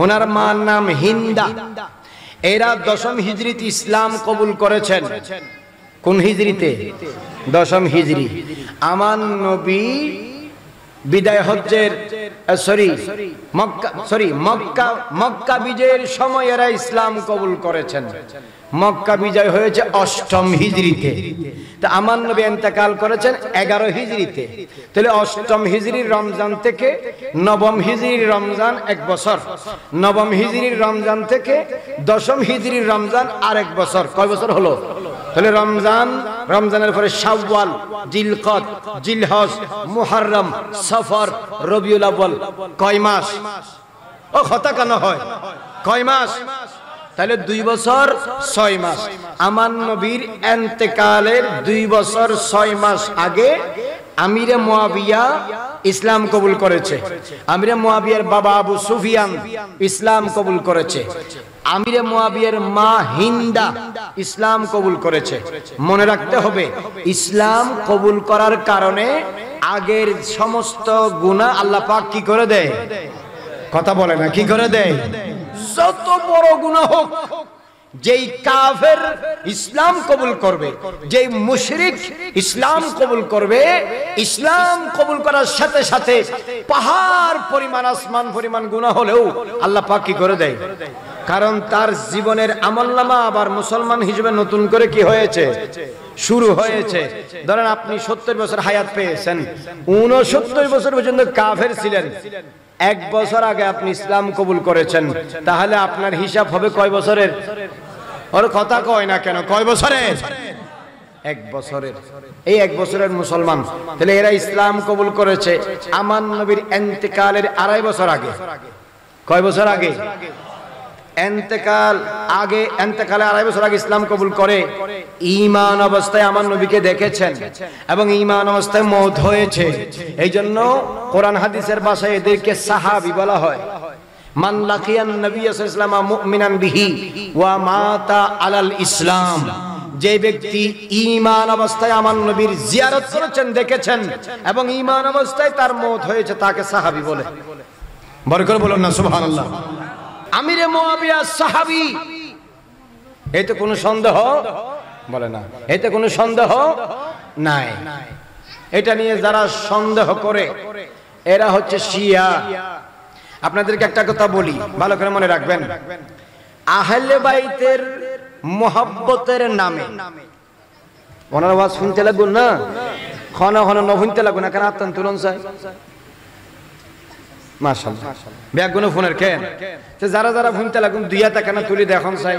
ওনার মার নাম হিন্দা। এরা 10ম হিজরিতে ইসলাম কবুল করেছেন। কোন হিজরিতে? 10ম হিজরি। আমার নবী বিদায় হজ্জের মক্কা বিজয়ের সময় এরা ইসলাম কবুল করেছেন। মক্কা বিজয় হয়েছে 8ম হিজরিতে। তা আমার নবী ইন্তেকাল করেছেন 11 হিজরিতে। তাহলে 8ম হিজরির রমজান থেকে 9ম হিজরির রমজান 1 বছর, 9ম হিজরির রমজান থেকে 10ম হিজরির রমজান আরেক বছর। কয় বছর হলো? তাহলে রমজান রমজানের পরে শাওয়াল, জিলকদ, জিলহজ, মুহররম, সফর, রবিউল আউয়াল। কয় মাস? ও কথা কেন হয়? কয় মাস? তাহলে 2 বছর 6 মাস। আমার নবীর ইন্তেকালের 2 বছর 6 মাস আগে আমিরে মুয়াবিয়া ইসলাম কবুল করেছে। আমিরে মুয়াবিয়ার বাবা আবু সুফিয়ান ইসলাম কবুল করেছে। আমিরে মুয়াবিয়ার মা হিন্দা ইসলাম কবুল করেছে। মনে রাখতে হবে, ইসলাম কবুল করার কারণে আগের সমস্ত গুনাহ আল্লাহ পাক কি করে দেয়? কথা বলে না, কি করে দেয়? যত বড় গুনাহ হোক, যেই কাফের ইসলাম কবুল করবে, যেই মুশরিক ইসলাম কবুল করবে, ইসলাম কবুল করার সাথে সাথে পাহাড় পরিমাণ, আসমান পরিমাণ গুনাহ হলেও আল্লাহ পাক কি করে দেয়? কারণ তার জীবনের আমলনামা আবার মুসলমান হিসেবে নতুন করে কি হয়েছে? শুরু হয়েছে। ধরেন আপনি 70 বছর হায়াত পেয়েছেন, 69 বছর পর্যন্ত কাফের ছিলেন, 1 বছর আগে আপনি ইসলাম কবুল করেছেন, তাহলে আপনার হিসাব হবে কয় বছরের? ওর কথা কয় না কেন? কয় বছরের? 1 বছরের। এই 1 বছরের মুসলমান, তাহলে এরা ইসলাম কবুল করেছে আমার নবীর ইন্তেকালের 2.5 বছর আগে। কয় বছর আগে? ইন্তেকালে 2.5 বছর আগে ইসলাম কবুল করে। ঈমান অবস্থায় আমার নবীকে দেখেছেন এবং ঈমান অবস্থায় মওত হয়েছে। এই জন্য কোরআন হাদিসের ভাষায় এদেরকে সাহাবী বলা হয়। মান লাকিয়ান নবী সাল্লাল্লাহু আলাইহি ওয়াসাল্লাম মুমিনান বিহি ওয়া মাতা আলাল ইসলাম, যে ব্যক্তি ঈমান অবস্থায় আমার নবীর জিয়ারত করেছেন, দেখেছেন এবং ঈমান অবস্থায় তার মওত হয়েছে, তাকে সাহাবী বলে। বড় করে বলুন না সুবহানাল্লাহ। আমিরে মুয়াবিয়া সাহাবী, এতে কোনো সন্দেহ বলে না, এতে কোনো সন্দেহ নাই। এটা নিয়ে যারা সন্দেহ করে এরা হচ্ছে শিয়া। আপনাদেরকে একটা কথা বলি, ভালো করে মনে রাখবেন। আহলে বাইতের মুহাব্বতের নামে ওনার আওয়াজ শুনতে লাগুন না, খনা খনা ন শুনতে লাগুন না, কেন আত্মান তুলন চাই মাশাআল্লাহ ব্যাগুনো ফোনের কেন যারা যারা শুনতে লাগুন দুইয়াটা কেন তুলি দেখুন চাই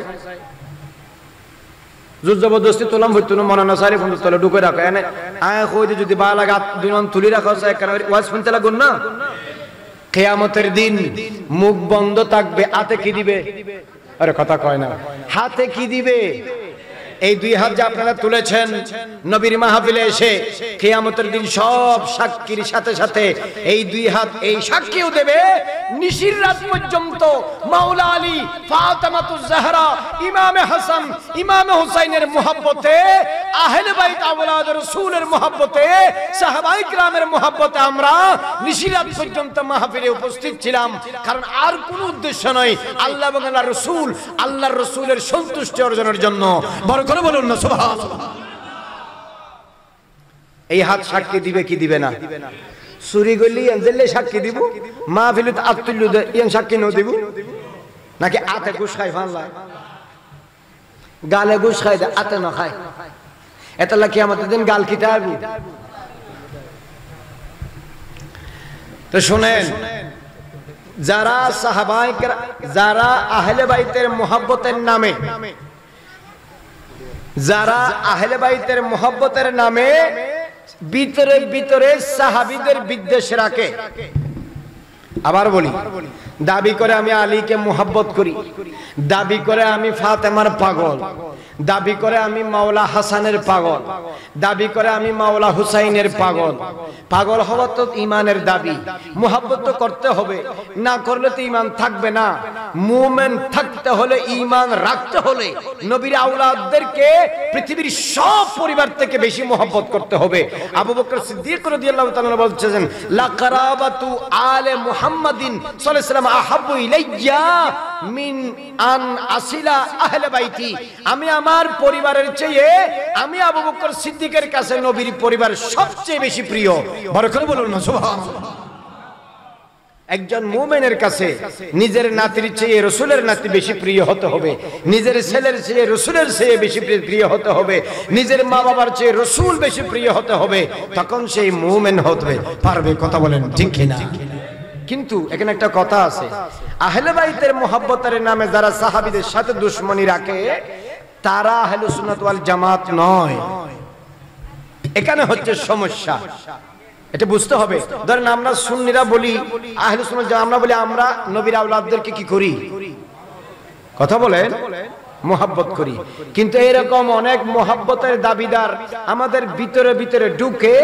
জোর জবরদস্তি তোলাম হইতো না, মনে না সারি ফোন তলে ঢুকে রাখো এনে আয় কই যদি বা লাগা দুই মন তুলি রাখো চাই কেন ওয়াজ শুনতে লাগুন না। কিয়ামতের দিন মুখ বন্ধ থাকবে, হাতে কি দিবে? আরে কথা কয় না, হাতে কি দিবে? এই 2 হাত যে আপনারা তুলেছেন নবীর মাহফিলে এসে, কিয়ামতের দিন সব সাক্ষীর সাথে সাথে এই 2 হাত এই সাক্ষীও দেবে নিশির রাত পর্যন্ত মাওলা আলী, ফাতেমাতুজ জাহরা, ইমামে হাসান, ইমামে হুসাইনের মুহাব্বতে, আহলে বাইত আওলাদ রাসূলের মুহাব্বতে, সাহাবায়ে কিরামের মুহাব্বতে আমরা নিশির রাত পর্যন্ত মাহফিলে উপস্থিত ছিলাম। কারণ আর কোনো উদ্দেশ্য নয়, আল্লাহ এবং আল্লাহর রাসূল, আল্লাহর রাসূলের সন্তুষ্টি অর্জনের জন্য। বড় করে বলুন না সুবহানাল্লাহ। এই হাত সাক্ষী দিবে কি দিবে না? চুরি করলি এনজেলে সাক্ষী দিব, মাহফিলত আত্তুল্লু ইয়ান সাক্ষী ন দিব, নাকি আতে ঘুষ খাই ফানলা, গালে ঘুষ খাই আতে না খায়, এতলা কি আমাদের দিন গাল কিটা আবি। তো শুনেন, যারা সাহাবায়ে কেরাম, যারা আহলে বাইতের মুহাব্বতের নামে, যারা আহলে বাইতের মুহাব্বতের নামে ভিতরে ভিতরে সাহাবীদের বিদ্বেষ রাখে, আবার বলি, দাবি করে আমি আলীকে মুহাব্বত করি, দাবি করে আমি ফাতেমার পাগল, দাবি করে আমি মাওলা হাসানের পাগল, দাবি করে আমি মাওলা হুসাইনের পাগল। পাগল হওয়া তো ঈমানের দাবি, মুহাব্বত তো করতে হবে, না করলে তো ঈমান থাকবে না। মুমিন থাকতে হলে, ঈমান রাখতে হলে নবীর আওলাদদেরকে পৃথিবীর সব পরিবার থেকে বেশি মুহাব্বত করতে হবে। আবু বকর সিদ্দিক রাদিয়াল্লাহু তাআলা বলছেন, লা কারাবাতু আলে মুহাম্মাদিন সাল্লাল্লাহু আলাইহি ওয়াসাল্লাম আহাব্বু ইলাইয়া মিন আন আসিলা আহলে বাইতি। আমি আমার পরিবারের চেয়ে আমি আবু বকর সিদ্দিকের কাছে নবীর পরিবার সবচেয়ে বেশি প্রিয়। বড় করে বলুন না সুবহানাল্লাহ। একজন মুমিনের কাছে নিজের নাতির চেয়ে রাসূলের নাতি বেশি প্রিয় হতে হবে, নিজের ছেলের চেয়ে রাসূলের চেয়ে বেশি প্রিয় হতে হবে, নিজের মা বাবার চেয়ে রাসূল বেশি প্রিয় হতে হবে, তখন সেই মুমিন হতে পারবে। কথা বলেন ঠিক কি না? কিন্তু এখানে একটা কথা আছে, আহলে বাইতের মুহাব্বতের নামে যারা সাহাবীদের সাথে দুশমনি রাখে তারা আহলে সুন্নাত ওয়াল জামাত নয়। এখানে হচ্ছে সমস্যা, এটা বুঝতে হবে। ধরেন আমরা সুন্নিরা বলি, আহলে সুন্নাত ওয়াল জামাত আমরা বলি আমরা নবীর আওলাদদেরকে কি করি, কথা বলেন, মোহাব্বত করি। কিন্তু এরকম অনেক মোহাব্বতের দাবিদার আমাদের ভিতরে ভিতরে ঢুকে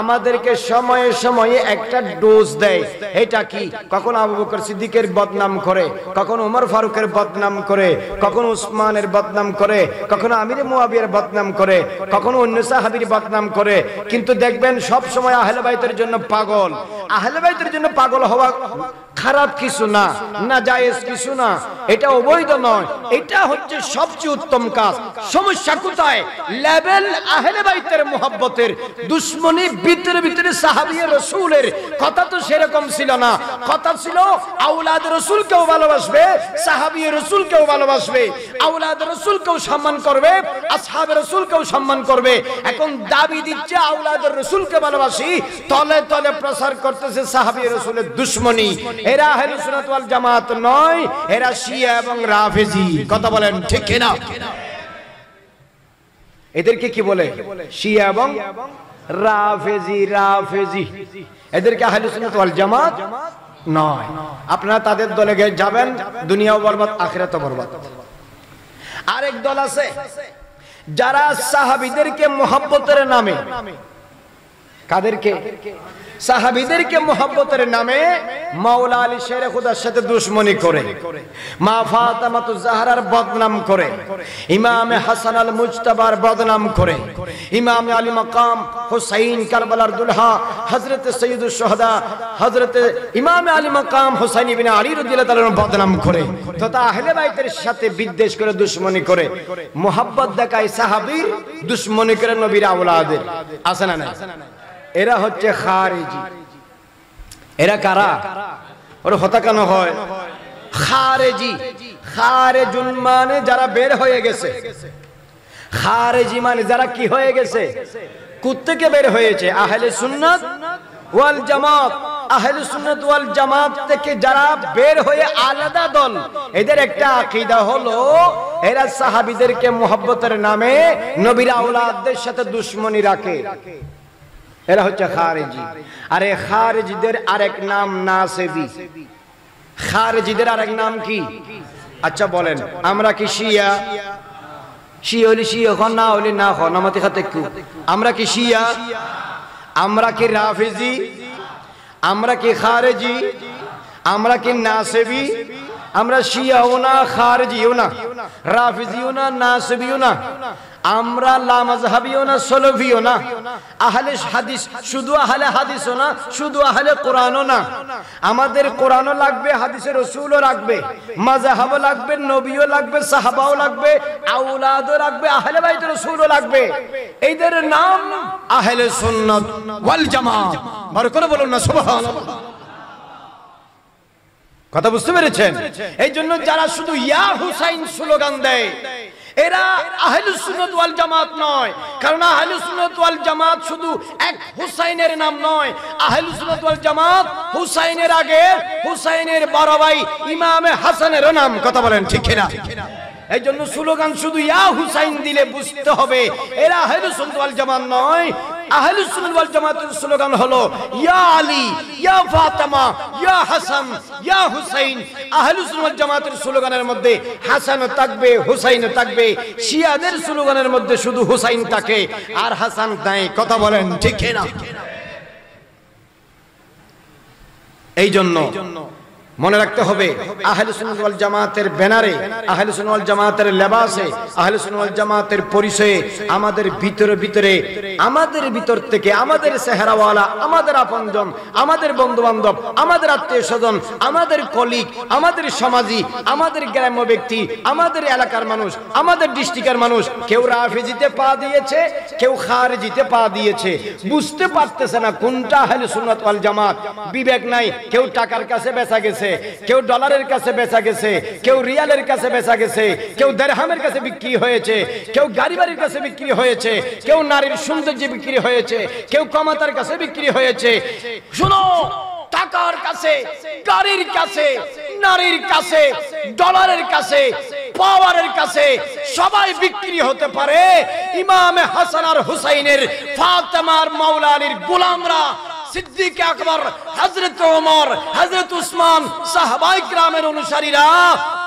আমাদেরকে সময়ে সময়ে একটা ডোজ দেয়। এটা কি, কখনো আবু বকর সিদ্দিকের বদনাম করে, কখনো ওমর ফারুকের বদনাম করে, কখনো উসমানের বদনাম করে, কখনো আমির মুয়াবিয়ার বদনাম করে, কখনো অন্য সাহাবীর বদনাম করে। কিন্তু দেখবেন সব সময় আহলে বাইতের জন্য পাগল। আহলে বাইতের জন্য পাগল হওয়া খারাপ কিছু না, নাজায়েজ কিছু না, এটা অবৈধ নয়, এটা হচ্ছে সবচেয়ে উত্তম কাজ। সমস্যা কোথায়? লেভেল আহলে বাইতের মুহাব্বতের দুশমনি ভিতরে ভিতরে সাহাবী রাসূলের কথা তো সেরকম ছিল না। কথা ছিল আওলাদ রাসূলকেও ভালোবাসবে, সাহাবী রাসূলকেও ভালোবাসবে, আওলাদ রাসূলকেও সম্মান করবে, আসহাবে রাসূলকেও সম্মান করবে। এখন দাবি দিচ্ছে আওলাদ রাসূলকে ভালোবাসি, তলে তলে প্রচার করতেছে সাহাবী রাসূলের দুশমনি। এরা আহলে সুন্নাত ওয়াল জামাত নয়, এরা শিয়া এবং রাফেজি। কথা বলেন ঠিক কিনা? এদেরকে কি বলে? শিয়া এবং রাফেজি। রাফেজি এদেরকে আহলে সুন্নাত ওয়াল জামাত নয়। আপনারা তাদের দলে যাবেন, দুনিয়াও বরবাদ, আখিরাতও বরবাদ। আরেক দল আছে যারা সাহাবীদেরকে মুহাব্বতের নামে, কাদেরকে? সাহাবীদেরকে মুহাব্বতের নামে মাওলা আলী শেরে খুদার সাথে দুশমনি করে, মা ফাতেমাতু জাহরার বদনাম করে, ইমামে হাসান আল মুজতাবার বদনাম করে, ইমামে আলী মাকাম হুসাইন কারবালার দুলহা হযরতে সৈয়দুশ শুহাদা হযরতে ইমামে আলী মাকাম হুসাইন ইবনে আলী রাদিয়াল্লাহু তাআলার বদনাম করে, তথা আহলে বাইতের সাথে বিদ্বেষ করে দুশমনি করে, মুহাব্বত দেখায় সাহাবীর, দুশমনি করে নবীর আওলাদের। আছে না না? এরা হচ্ছে খারিজি। এরা কারা? ওর হতা কেন হয় খারেজি? খারেজুন মানে যারা বের হয়ে গেছে, খারেজি মানে যারা কি হয়ে গেছে, কোত্থেকে বের হয়েছে? আহলে সুন্নাত ওয়াল জামাত। আহলে সুন্নাত ওয়াল জামাত থেকে যারা বের হয়ে আলাদা দল, এদের একটা আকীদা হলো এরা সাহাবীদেরকে মুহাব্বতের নামে নবীর আওলাদদের সাথে দুশমনি রাখে। এরা হচ্ছে খারেজি। আর এই খারেজিদের আরেক নাম নাসেবি। খারেজিদের আরেক নাম কি? আচ্ছা বলেন, আমরা কি শিয়া? শিয়া হলি শিয়া খন, না হলি না খন, আমাদের হাতে কি? আমরা কি শিয়া? আমরা কি রাফেজি? আমরা কি খারেজি? আমরা কি নাসেবি? আমরা শিয়াও না, খারেজিও না, রাফেজিও না, নাসেবিও না, আমরা লা মাযহাবিও না, সলফিও না, আহলে হাদিস, শুধু আহলে হাদিসও না, শুধু আহলে কোরআনও না। আমাদের কোরআনও লাগবে, হাদিসের রাসূলও লাগবে, মাযহাবও লাগবে, নবীও লাগবে, সাহাবাও লাগবে, আওলাদও লাগবে, আহলে বাইতের রাসূলও লাগবে। এদের নাম আহলে সুন্নাত ওয়াল জামাত। বড় করে বলুন না সুবহানাল্লাহ। কথা বুঝতে পেরেছেন? এই জন্য যারা শুধু ইয়া হুসাইন স্লোগান দেয়, এরা আহলুস সুন্নাত ওয়াল জামাত নয়। কারণ আহলুস সুন্নাত ওয়াল জামাত শুধু এক হুসাইনের নাম নয়। আহলুস সুন্নাত ওয়াল জামাত হুসাইনের আগে হুসাইনের বড় ভাই ইমামে হাসানেরও নাম। কথা বলেন ঠিক কিনা? এই জন্য স্লোগান শুধু ইয়া হুসাইন দিলে বুঝতে হবে এরা আহলুস সুন্নাত ওয়াল জামাত নয়। আহলুস সুন্নাত ওয়াল জামাতের স্লোগান হলো ইয়া আলী, ইয়া ফাতেমা, ইয়া হাসান, ইয়া হুসাইন। আহলুস সুন্নাত ওয়াল জামাতের স্লোগানের মধ্যে হাসান থাকবে, হুসাইন থাকবে। শিয়াদের স্লোগানের মধ্যে শুধু হুসাইন থাকে আর হাসান নাই। কথা বলেন ঠিক কিনা? এই জন্য মনে রাখতে হবে আহলে সুন্নাত ওয়াল জামাতের ব্যানারে, আহলে সুন্নাত ওয়াল জামাতের লেবাসে, আহলে সুন্নাত ওয়াল জামাতের পরিচয়ে আমাদের ভিতরে ভিতরে, আমাদের ভিতর থেকে আমাদের চেহারাওয়ালা, আমাদের আপনজন, আমাদের বন্ধু বান্ধব, আমাদের আত্মীয় স্বজন, আমাদের কলিগ, আমাদের সমাজী, আমাদের গ্রাম্য ব্যক্তি, আমাদের এলাকার মানুষ, আমাদের ডিস্ট্রিক্টের মানুষ, কেউ রাফেজিতে পা দিয়েছে, কেউ খারেজিতে পা দিয়েছে। বুঝতে পারতেছে না কোনটা আহলে সুন্নাত ওয়াল জামাত। বিবেক নাই। কেউ টাকার কাছে বেচা গেছে, কেউ ডলারের কাছে বেচা গেছে, কেউ রিয়ালের কাছে বেচা গেছে, কেউ দিরহামের কাছে বিক্রি হয়েছে, কেউ গাড়ি বাড়ির কাছে বিক্রি হয়েছে, কেউ নারীর সৌন্দর্যে বিক্রি হয়েছে, কেউ ক্ষমতার কাছে বিক্রি হয়েছে। শুনো, টাকার কাছে, গাড়ির কাছে, নারীর কাছে, ডলারের কাছে পাওয়ারের কাছে সবাই বিক্রি হতে পারে, ইমাম হাসান আর হুসাইনের, ফাতেমার, মাওলা আলীর গোলামরা, সিদ্দিক আকবর, হযরত ওমর, হযরত উসমান, সাহাবায়ে কিরামের অনুসারীরা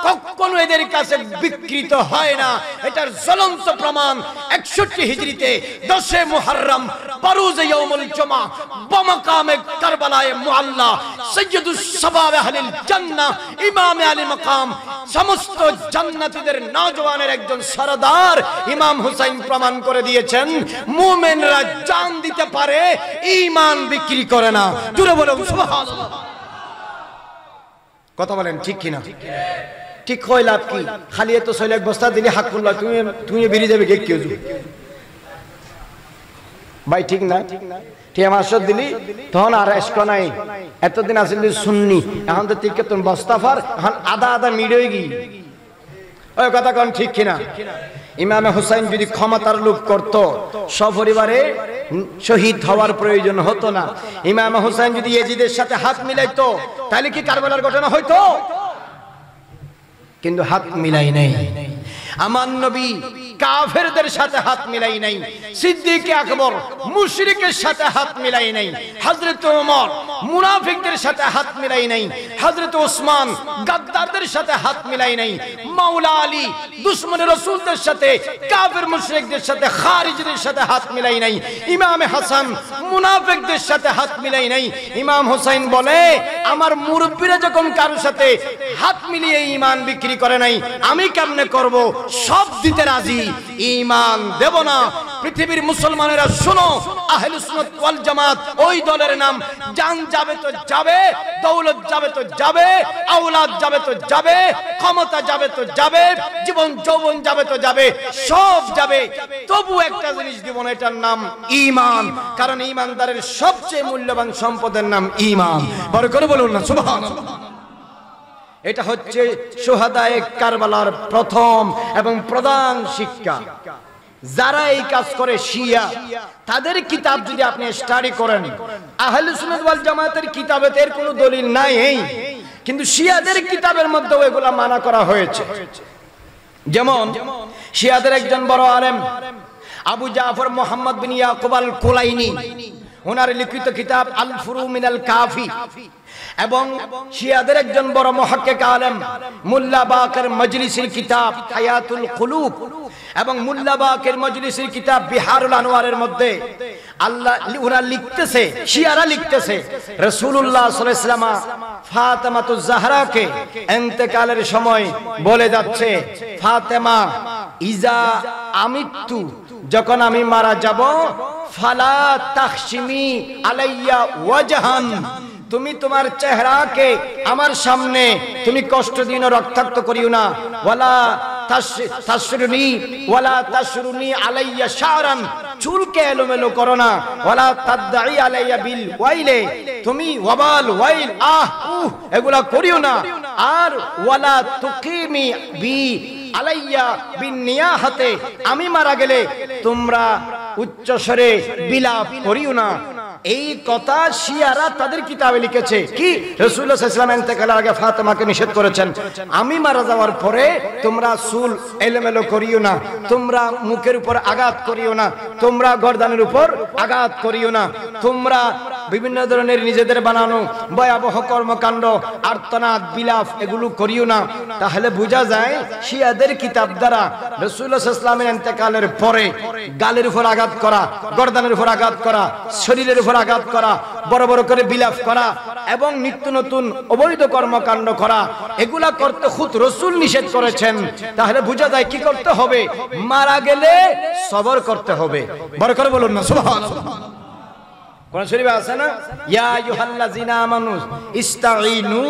কখনো এদের কাছে বিকৃত হয় না। এটার জ্বলন্ত প্রমাণ 61 হিজরিতে 10 মুহররম বারুজে ইয়াউমুল জুমা বমাকামে কারবালায়ে মুআল্লা সাইয়্যিদুস শাবাব আহলিল জান্নাহ ইমাম আলী মাকাম, সমস্ত জান্নাতীদের নওজওয়ানের একজন সরদার ইমাম হুসাইন প্রমাণ করে দিয়েছেন মুমিনরা জান দিতে পারে, ঈমান বিক্রি করে না। জোরে বলুন সুবহানাল্লাহ। কথা বলেন ঠিক কিনা? ঠিক কই লাভ কি? খালি এত ছয় লাখ বস্তা দিলে হাকুল্লাহ তুমি বেরিয়ে যাবে কে কেউ ভাই, ঠিক না? ঠিক আমার দিলি তখন আর এসকো নাই, এতদিন আসলে সুন্নি, এখন তো ঠিক তুমি বস্তাফার, এখন আদা আদা মিড়ে গি। ওই কথা কোন ঠিক কিনা? ইমাম হুসাইন যদি ক্ষমতার লোভ করত, সপরিবারে শহীদ হওয়ার প্রয়োজন হতো না। ইমাম হুসাইন যদি ইয়াজিদের সাথে হাত মিলাইতো, তাহলে কি কারবালার ঘটনা হইতো? কিন্তু হাত মিলাই নাই। আমার নবী কাফেরদের সাথে হাত মিলাই নাই, সিদ্দিক আকবর মুশরিকের সাথে হাত মিলাই নাই, হযরত ওমর মুনাফিকদের সাথে হাত মিলাই নাই, হযরত ওসমান গাদ্দারদের সাথে হাত মিলাই নাই, মাওলা আলী দুশমন রাসূলদের সাথে, কাফের মুশরিকদের সাথে, খারিজদের সাথে হাত মিলাই নাই, ইমাম হাসান মুনাফিকদের সাথে হাত মিলাই নাই। ইমাম হুসাইন বলে, আমার মুরব্বিরা যখন কারোর সাথে হাত মিলিয়ে ঈমান বিক্রি করে নাই, আমি কেমনে করব? সব দিতে রাজি, ঈমান দেব না। পৃথিবীর মুসলমানেরা শোনো, আহলুস সুন্নাত ওয়াল জামাত ওই দলের নাম, জান যাবে তো যাবে, দৌলত যাবে তো যাবে, আওলাদ যাবে তো যাবে, ক্ষমতা যাবে তো যাবে, জীবন যৌবন যাবে তো যাবে, সব যাবে, তবু একটা জিনিস দিব না, এটার নাম ঈমান। কারণ ঈমানদারের সবচেয়ে মূল্যবান সম্পদের নাম ঈমান। বড় করে বলুন না সুবহানাল্লাহ। এটা হচ্ছে শুহাদায়ে কারবালার প্রথম এবং প্রধান শিক্ষা। যারা এই কাজ করে শিয়া, তাদের কিতাব যদি আপনি স্টাডি করেন, আহলে সুন্নাত ওয়াল জামাতের কিতাবে এর কোনো দলিল নাই, কিন্তু শিয়াদের কিতাবের মধ্যে এগুলা মানা করা হয়েছে। যেমন শিয়াদের একজন বড় আলেম আবু জাফর মুহাম্মদ বিন ইয়াকুব আল কুলাইনি, ওনার লিখিত কিতাব আল ফুরু মিনাল কাফি, এবং শিয়াদের একজন বড় মুহাক্কিক আলেম মোল্লা বাকের মজলিসের কিতাব হায়াতুল কুলুব, এবং মোল্লা বাকের মজলিসের কিতাব বিহারুল আনওয়ারের মধ্যে আল্লাহ ওরা লিখতেছে, শিয়ারা লিখতেছে, রাসূলুল্লাহ সাল্লাল্লাহু আলাইহি ওয়াসাল্লাম ফাতেমাতুজ জাহরাকে ইন্তেকালের সময় বলে যাচ্ছে, ফাতেমা ইজা আমিতু, যখন আমি মারা যাব, ফালা তাখশিমি আলাইয়া ওয়াজহান, তুমি তোমার চেহারাকে আমার সামনে তুমি কষ্ট দিও না, রক্তাক্ত করিও না, ওয়ালা তাশরুনি ওয়ালা তাশরুনি আলাইয়া শারান, চুলকে এলোমেলো করো না, ওয়ালা তাদঈ আলাইয়া বিল ওয়াইলে, তুমি ওয়াবাল ওয়াইল আহ এগুলা করিও না, আর ওয়ালা তুকিমি বি আলাইয়া বিন নিয়াহাতে, আমি মারা গেলে তোমরা উচ্চ স্বরে বিলাপ করিও না। এই কথা শিয়ারা তাদের কিতাবে লিখেছে। কি রাসূলুল্লাহ সাল্লাল্লাহু আলাইহি ওয়াসাল্লাম ইন্তেকালের আগে ফাতেমাকে নিষেধ করেছেন, আমি মারা যাওয়ার পরে তোমরা চুল এলোমেলো করিও না, তোমরা মুখের উপর আঘাত করিও না, তোমরা গর্দানের উপর আঘাত করিও না, তোমরা বিভিন্ন ধরনের নিজেদের বানানো ভয়াবহ কর্মকাণ্ড, আর্তনাদ, বিলাপ এগুলো করিও না। তাহলে বোঝা যায় শিয়াদের কিতাব দ্বারা রাসূলুল্লাহ সাল্লাল্লাহু আলাইহি ওয়াসাল্লামের ইন্তেকালের পরে গালের উপর আঘাত করা, গর্দানের উপর আঘাত করা, শরীরের উপর আঘাত করা, বড় বড় করে বিলাপ করা এবং নিত্য নতুন অবৈধ কর্মকাণ্ড করা, এগুলা করতে খুদ রাসূল নিষেধ করেছেন। তাহলে বোঝা যায় কি করতে হবে? মারা গেলে সবর করতে হবে। বড় করে বলুন না সুবহানাল্লাহ। কোরআন শরীফে আছে না, ইয়া আইয়ুহাল্লাযিনা আমানু ইসতাঈনু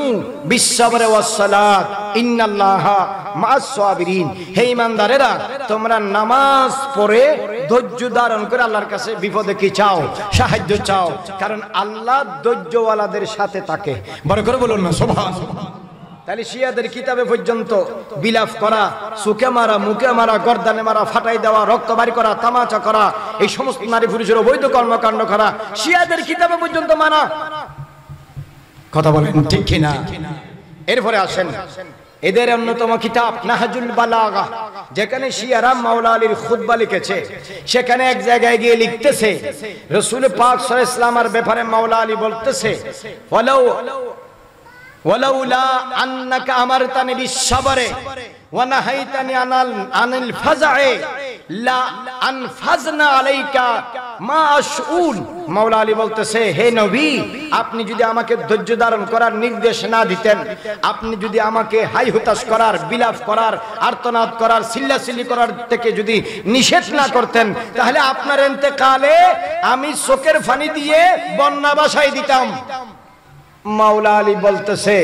বিস-সাবরি ওয়াস-সালাত ইন্নাল্লাহা মা'আস সাবিরিন, হে ঈমানদারেরা তোমরা নামাজ পড়ে ধৈর্য ধারণ করে আল্লাহর কাছে বিপদে কি চাও? সাহায্য চাও, কারণ আল্লাহ ধৈর্যওয়ালাদের সাথে থাকে। বড় করে বলুন না সুবহানাল্লাহ। তাহলে শিয়াদের কিতাবে পর্যন্ত বিলাপ করা, চোখে মারা, মুখে মারা, গর্দানে মারা, ফাটাই দেওয়া, রক্ত বাড়ি করা, তামাচা করা, এই সমস্ত নারী পুরুষের অবৈধ কর্মকাণ্ড করা শিয়াদের কিতাবে পর্যন্ত মানা। কথা বলেন ঠিক কিনা? এরপরে আসেন এদের অন্যতম কিতাব নাহজুল বালাগা, যেখানে শিয়ারা মাওলা আলীর খুতবা লিখেছে। সেখানে এক জায়গায় গিয়ে লিখতেছে রাসূল পাক সাল্লাল্লাহু আলাইহি ওয়াসাল্লামের ব্যাপারে মাওলা আলী বলতেছে, ওয়ালাউলা আন্নাকা আমারতানি বিস-সাবরে ওয়া নাহাইতানি আনিল ফাজআ লা আনফাজনা আলাইকা মা আশউল। মাওলা আলী বলতেছে, হে নবী, আপনি যদি আমাকে ধৈর্য ধারণ করার নির্দেশ না দিতেন, আপনি যদি আমাকে হাই হুতাশ করার, বিলাপ করার, আর্তনাদ করার, চিল্লাচিল্লি করার থেকে যদি নিষেধ না করতেন, তাহলে আপনার ইন্তেকালে আমি চোখের পানি দিয়ে বন্যা বাসায় দিতাম। মাওলা আলী বলতেছে,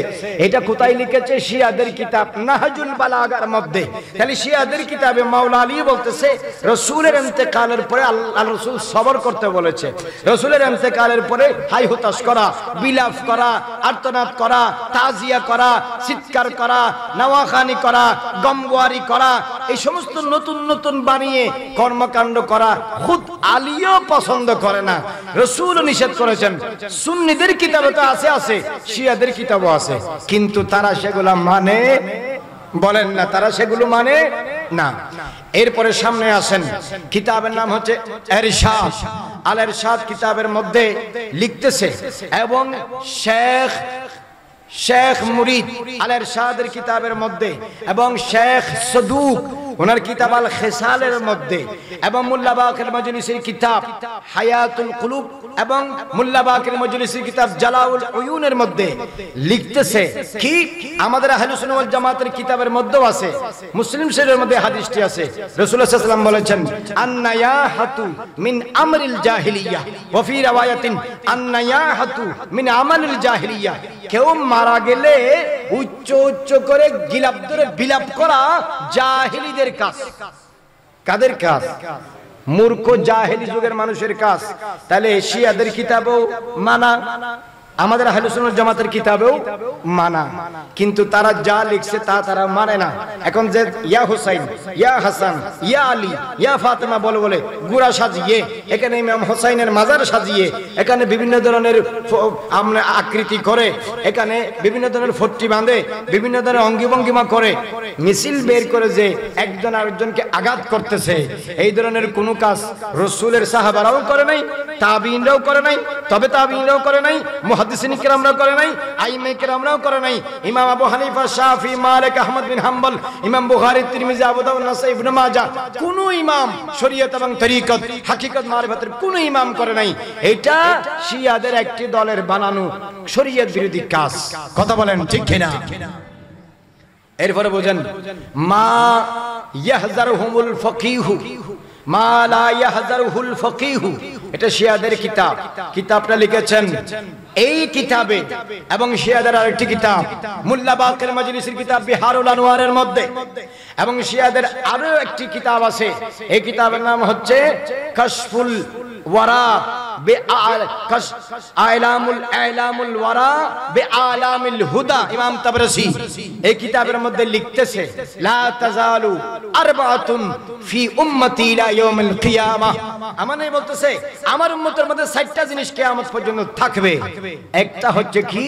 এটা কোথায় লিখেছে? শিয়াদের কিতাব নাহজুল বালাগার মধ্যে। তাহলে শিয়াদের কিতাবে মাওলা আলী বলতেছে রাসূলের ইন্তেকালের পরে আল্লাহ রাসূল সবর করতে বলেছে। রাসূলের ইন্তেকালের পরে হাই হুতাশ করা, বিলাপ করা, আর্তনাদ করা, তাজিয়া করা, চিৎকার করা, নওয়াখানি করা, গমগোয়ারি করা, এই সমস্ত নতুন নতুন বানিয়ে কর্মকাণ্ড করা খুদ আলীও পছন্দ করে না, রাসূলও নিষেধ করেছেন। সুন্নিদের কিতাবে তো আছে, শিয়াদের কিতাবও আছে, কিন্তু তারা সেগুলো মানে বলেন না, তারা সেগুলো মানে না। এরপরে সামনে আসেন, কিতাবের নাম হচ্ছে এরশাদ। আল এরশাদ কিতাবের মধ্যে লিখতেছে, এবং শেখ মুরিদ আল এরশাদের কিতাবের মধ্যে, এবং শেখ সদুক ওনার কিতাব আল খেসালের মধ্যে, এবং মোল্লা বাকের মজলিসের কিতাব হায়াতুল কুলুব, এবং মোল্লা বাকের মজলিসের কিতাব জালাউল উয়ুনের মধ্যে লিখতেছে কি, আমাদের আহলুস সুন্নাহ ওয়াল জামাতের কিতাবের মধ্যেও আছে, মুসলিম শরীফের মধ্যে হাদিসটি আছে। রাসূলুল্লাহ সাল্লাল্লাহু আলাইহি ওয়াসাল্লাম বলেছেন, আন্নায়াহাতু মিন আমরিল জাহিলিয়াহ, ওয়া ফি রাওয়ায়াতিন আন্নায়াহাতু মিন আমালিল জাহিলিয়াহ। কেউ মারা গেলে উচ্চ উচ্চ করে গিলাপ ধরে বিলাপ করা জাহিলীদের কাজ। কাদের কাজ? মূর্খ জাহেলি যুগের মানুষের কাজ। তাহলে শিয়াদের কিতাবেও মানা, আমাদের আহলে সুন্নাত জামাতের কিতাবেও মানা, কিন্তু তারা যা লিখছে তা তারা মানে না। এখন যে ইয়া হুসাইন, ইয়া হাসান, ইয়া আলী, ইয়া ফাতেমা বলে বলে গুড়া সাজিয়ে, এখানে ইমাম হুসাইনের মাজার সাজিয়ে, এখানে বিভিন্ন ধরনের আকৃতি করে, এখানে বিভিন্ন ধরনের ফট্টি বাঁধে, বিভিন্ন ধরনের অঙ্গিভঙ্গিমা করে, মিছিল বের করে যে একজন আরেকজনকে আঘাত করতেছে, এই ধরনের কোনো কাজ রাসূলের সাহাবারাও করে নাই, তাবিঈনরাও করে নাই, তবে তাবিঈনরাও করে নাই, মুহাদ্দিসিন কিরামরাও করে নাই, আইম্মা কিরামরাও করে নাই। ইমাম আবু হানিফা, শাফি, মালিক, আহমদ বিন হাম্বল, ইমাম বুখারী, তিরমিজি, আবু দাউদ, নাসাই, ইবনে মাজাহ, কোন ইমাম শরীয়ত এবং তরিকত, হাকিকত, মারিফাতের কোন ইমাম করে নাই। এটা শিয়াদের একটি দলের বানানো শরীয়ত বিরোধী কাজ। কথা বলেন ঠিক কিনা? এরপরে বোঝেন, মা ইয়াহজারুহুমুল ফাকিহু মা লা ইয়াহজারুহুল ফাকিহু, এটা শিয়াদের কিতাব। কিতাবটা লিখেছেন এই কিতাবে, এবং শিয়াদের আরেকটি কিতাব মোল্লা বাকের মজলিসের কিতাব বিহারুল আনোয়ারের মধ্যে, এবং শিয়াদের আরো একটি কিতাব আছে, এই কিতাবের নাম হচ্ছে কাশফুল ওয়ারা আলামুল ওয়ারা বিআলামিল হুদা, ইমাম তাবরাসি। এই কিতাবের মধ্যে লিখতেছে, লা তাজালু আরবাতুন ফি উম্মতি ইলা ইয়াউমিল কিয়ামাহ। মানে বলতেছে আমার উম্মতের মধ্যে 4টা জিনিস কিয়ামত পর্যন্ত থাকবে। একটা হচ্ছে কি,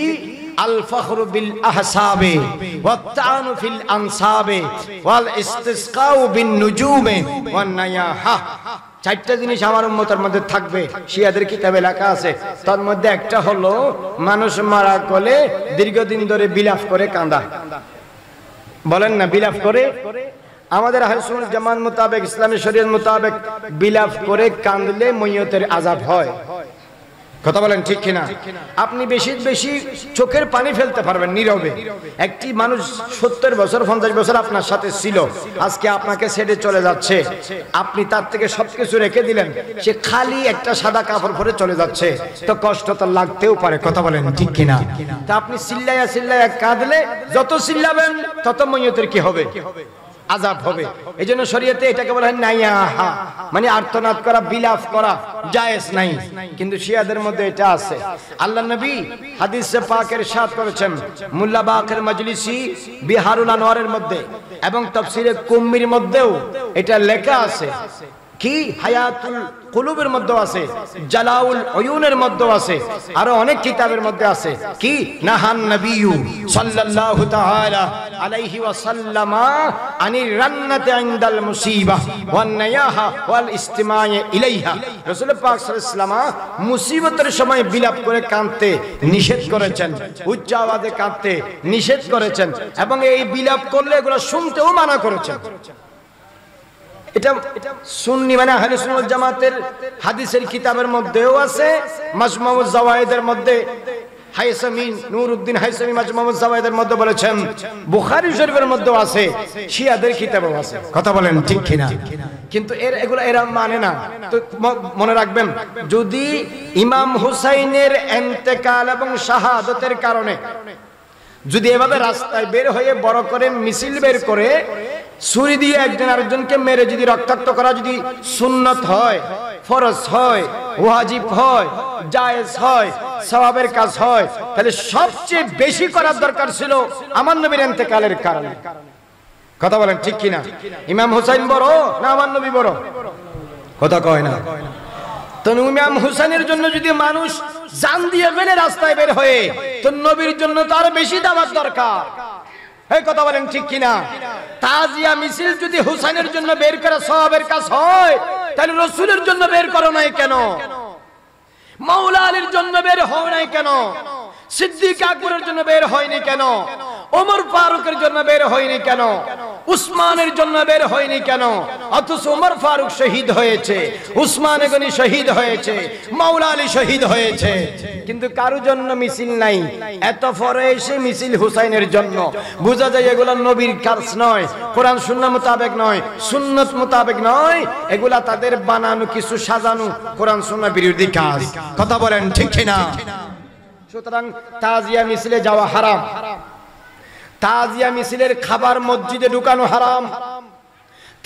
আল ফখরু বিল আহসাবে ওয়াত তাআনু ফিল আনসাবে ওয়াল ইসতিসকাউ বিন নুজুমে ওয়ান নায়াহা। 4টা জিনিস আমার উম্মতের মধ্যে থাকবে, শিয়াদের কিতাবে লেখা আছে। তার মধ্যে একটা হলো মানুষ মারা গেলে দীর্ঘদিন ধরে বিলাপ করে কাঁদা। বলেন না, বিলাপ করে। আমাদের আহলে সুন্নাত জামাত মোতাবেক, ইসলামী শরীয়ত মোতাবেক বিলাপ করে কাঁদলে মইয়তের আযাব হয়। কথা বলেন ঠিক কিনা? আপনি বেশি বেশি চোখের পানি ফেলতে পারবেন নীরবে। একটি মানুষ 70 বছর 50 বছর আপনার সাথে ছিল, আজকে আপনাকে ছেড়ে চলে যাচ্ছে, আপনি তার থেকে সবকিছু রেখে দিলেন, সে খালি একটা সাদা কাপড় পরে চলে যাচ্ছে, তো কষ্ট তো লাগতেও পারে। কথা বলেন ঠিক কিনা? তা আপনি চিল্লাইয়া চিল্লাইয়া কাঁদলে যত চিল্লাবেন তত মইয়তের কি হবে? আযাব হবে। এইজন্য শরীয়তে এটাকে বলা হয় নাইয়াহা, মানে আর্তনাদ করা, বিলাপ করা জায়েজ নাই, কিন্তু শিয়াদের মধ্যে এটা আছে। আল্লাহর নবী হাদিসে পাকের ইরশাদ করেছেন, মোল্লা বাকের মজলিসি বিহারুল আনোয়ারের মধ্যে এবং তাফসীরে কুম্মির মধ্যেও এটা লেখা আছে, কি হায়াতুল কুলুবের মধ্যে আছে, জালাউল উয়ুনের মধ্যে আছে, আরো অনেক কিতাবের মধ্যে আছে। কি নাহান নবিয়্যু সাল্লাল্লাহু তাআলা আলাইহি ওয়াসাল্লাম আনির রান্নাতি ইনদাল মুসিবাহ ওয়ান নায়াহা ওয়াল ইস্তিমাই ইলাইহা। রাসূল পাক সাল্লাল্লাহু আলাইহি ওয়াসাল্লাম মুসিবতের সময় বিলাপ করে কাঁদতে নিষেধ করেছেন, উচ্চ আওয়াজে কাঁদতে নিষেধ করেছেন, এবং এই বিলাপ করলে এগুলো শুনতেও মানা করেছেন। এটা সুন্নি মানে আহলে সুন্নাত ওয়াল জামাতের হাদিসের কিতাবের মধ্যেও আছে, মাজমুউজ জাওয়ায়েদের মধ্যে হাইসামি নূরউদ্দিন হাইসামি মাজমুউজ জাওয়ায়েদের মধ্যে বলেছেন, বুখারী শরীফের মধ্যেও আছে, শিয়াদের কিতাবেও আছে। কথা বলেন ঠিক কিনা? কিন্তু এরা মানে না। তো মনে রাখবেন, যদি ইমাম হুসাইনের ইন্তেকাল এবং শাহাদাতের কারণে যদি এভাবে রাস্তায় বের হয়ে বড় করে মিছিল বের করে ছুরি দিয়ে একজন আরেকজনকে মেরে যদি রক্তাক্ত করা যদি সুন্নত হয়, ফরজ হয়, ওয়াজিব হয়, জায়েজ হয়, সওয়াবের কাজ হয়, তাহলে সবচেয়ে বেশি করার দরকার ছিল আমার নবীর ইন্তেকালের কারণে। কথা বলেন ঠিক কিনা? ইমাম হুসাইন বড় না আমার নবী বড়? কথা কয় না। তো ইমাম হুসাইনের জন্য যদি মানুষ জান দিয়ে ফেলে রাস্তায় বের হয়ে, তো নবীর জন্য তো আরো বেশি দাওয়াত দরকার। এই কথা বলেন ঠিক কিনা? তাজিয়া মিছিল যদি হুসাইনের জন্য বের করা সওয়াবের কাজ হয়, তাহলে রাসূলের জন্য বের করো নাই কেন? মাওলা আলীর জন্য বের হয় নাই কেন? সিদ্দিক আকবরের জন্য বের হয়নি কেন? ওমর ফারুকের জন্য বের হয়নি কেন? উসমানের জন্য বের হয়নি কেন? অথচ ওমর ফারুক শহীদ হয়েছে, উসমান গনি শহীদ হয়েছে, মাওলা আলী শহীদ হয়েছে, কিন্তু কারো জন্য মিছিল নাই। এত পরে এসে মিছিল হুসাইনের জন্য। বোঝা যায় এগুলা নবীর কাজ নয়, কোরআন সুন্নাহ মোতাবেক নয়, সুন্নত মোতাবেক নয়, এগুলা তাদের বানানো কিছু সাজানো কোরআন সুন্নাহ বিরোধী কাজ। কথা বলেন ঠিক কিনা? সুতরাং তাজিয়া মিছিলে যাওয়া হারাম, তাজিয়া মিছিলের খাবার মসজিদে ঢুকানো হারাম,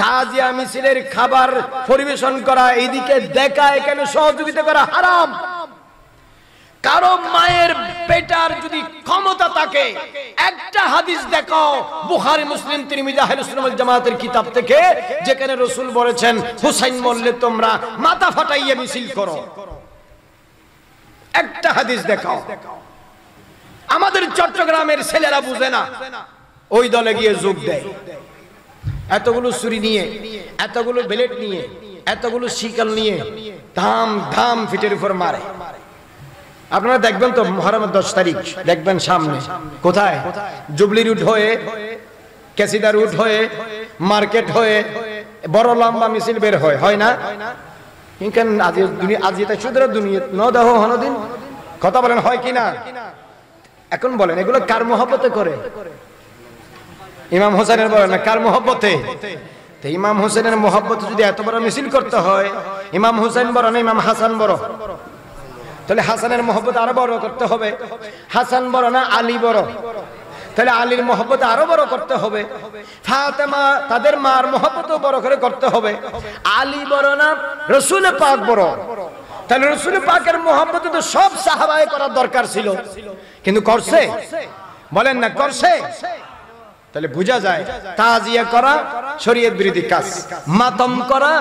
তাজিয়া মিছিলের খাবার পরিবেশন করা, এইদিকে দেখা এখানে সহযোগিতা করা হারাম। কারো মায়ের পেটার যদি ক্ষমতা থাকে, একটা হাদিস দেখাও বুখারী মুসলিম তিরমিজি আহলে সুন্নাত ওয়াল জামাতের কিতাব থেকে, যেখানে রাসূল বলেছেন হুসাইন মরলে তোমরা মাথা ফাটাইয়া মিছিল করো। একটা হাদিস দেখাও। আমাদের চট্টগ্রামের ছেলেরা বুঝে না, ওই দলে গিয়ে যোগ দেয়, এতগুলো ছুরি নিয়ে, এতগুলো ব্লেড নিয়ে, এতগুলো শিকল নিয়ে ধাম ধাম ফিটের উপর মারে। আপনারা দেখবেন তো মুহররমের 10 তারিখ দেখবেন সামনে কোথায় জুবলি রুট হয়ে, কেসিদা রুট হয়ে, মার্কেট হয়ে বড় লম্বা মিছিল বের হয়, হয় না? কিংকেন আজি তাই সুদরা দুনিয়া ন দেহ হনদিন। কথা বলেন হয় কিনা? এখন বলেন এগুলো কার মহব্বতে করে? ইমাম হোসেনের বলেন না কার মহব্বতে? তো ইমাম হোসেনের মহব্বতে যদি এত বড় মিছিল করতে হয়, ইমাম হোসেন বড় না ইমাম হাসান বড়? তাহলে হাসানের মহব্বত আরো বড় করতে হবে। হাসান বড় না আলী বড়? তাহলে আলীর মহব্বত আরো বড় করতে হবে। ফাতেমা তাদের মার মহব্বত বড় করে করতে হবে। আলী বড় না রাসূল পাক বড়? তাহলে রাসূল পাকের মহব্বত তো সব সাহাবায়ে করার দরকার ছিল, কিন্তু করছে? বলেন না করছে? তাহলে বোঝা যায় তাজিয়া করা শরীয়ত বিরোধী কাজ, মাতম করা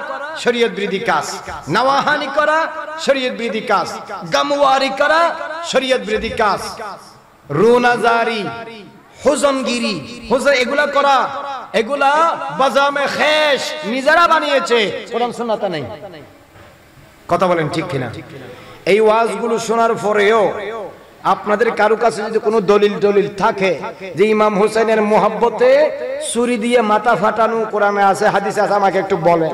শরীয়ত বিরোধী কাজ, নওয়াহানি করা শরীয়ত বিরোধী কাজ, গামওয়ারি করা শরীয়ত বিরোধী কাজ, রুনাজারি, হুজনগিরি, এগুলা করা, এগুলা বাজামে খেশ নিজেরা বানিয়েছে, কোরআন সুন্নাতে নাই। কথা বলেন ঠিক কিনা? এই ওয়াজগুলো শোনার পরেও আপনাদের কারো কাছে যদি কোনো দলিল থাকে যে ইমাম হুসাইনের মহব্বতে ছুরি দিয়ে মাথা ফাটানো কোরআনে আছে, হাদিসে আছে, আমাকে একটু বলেন।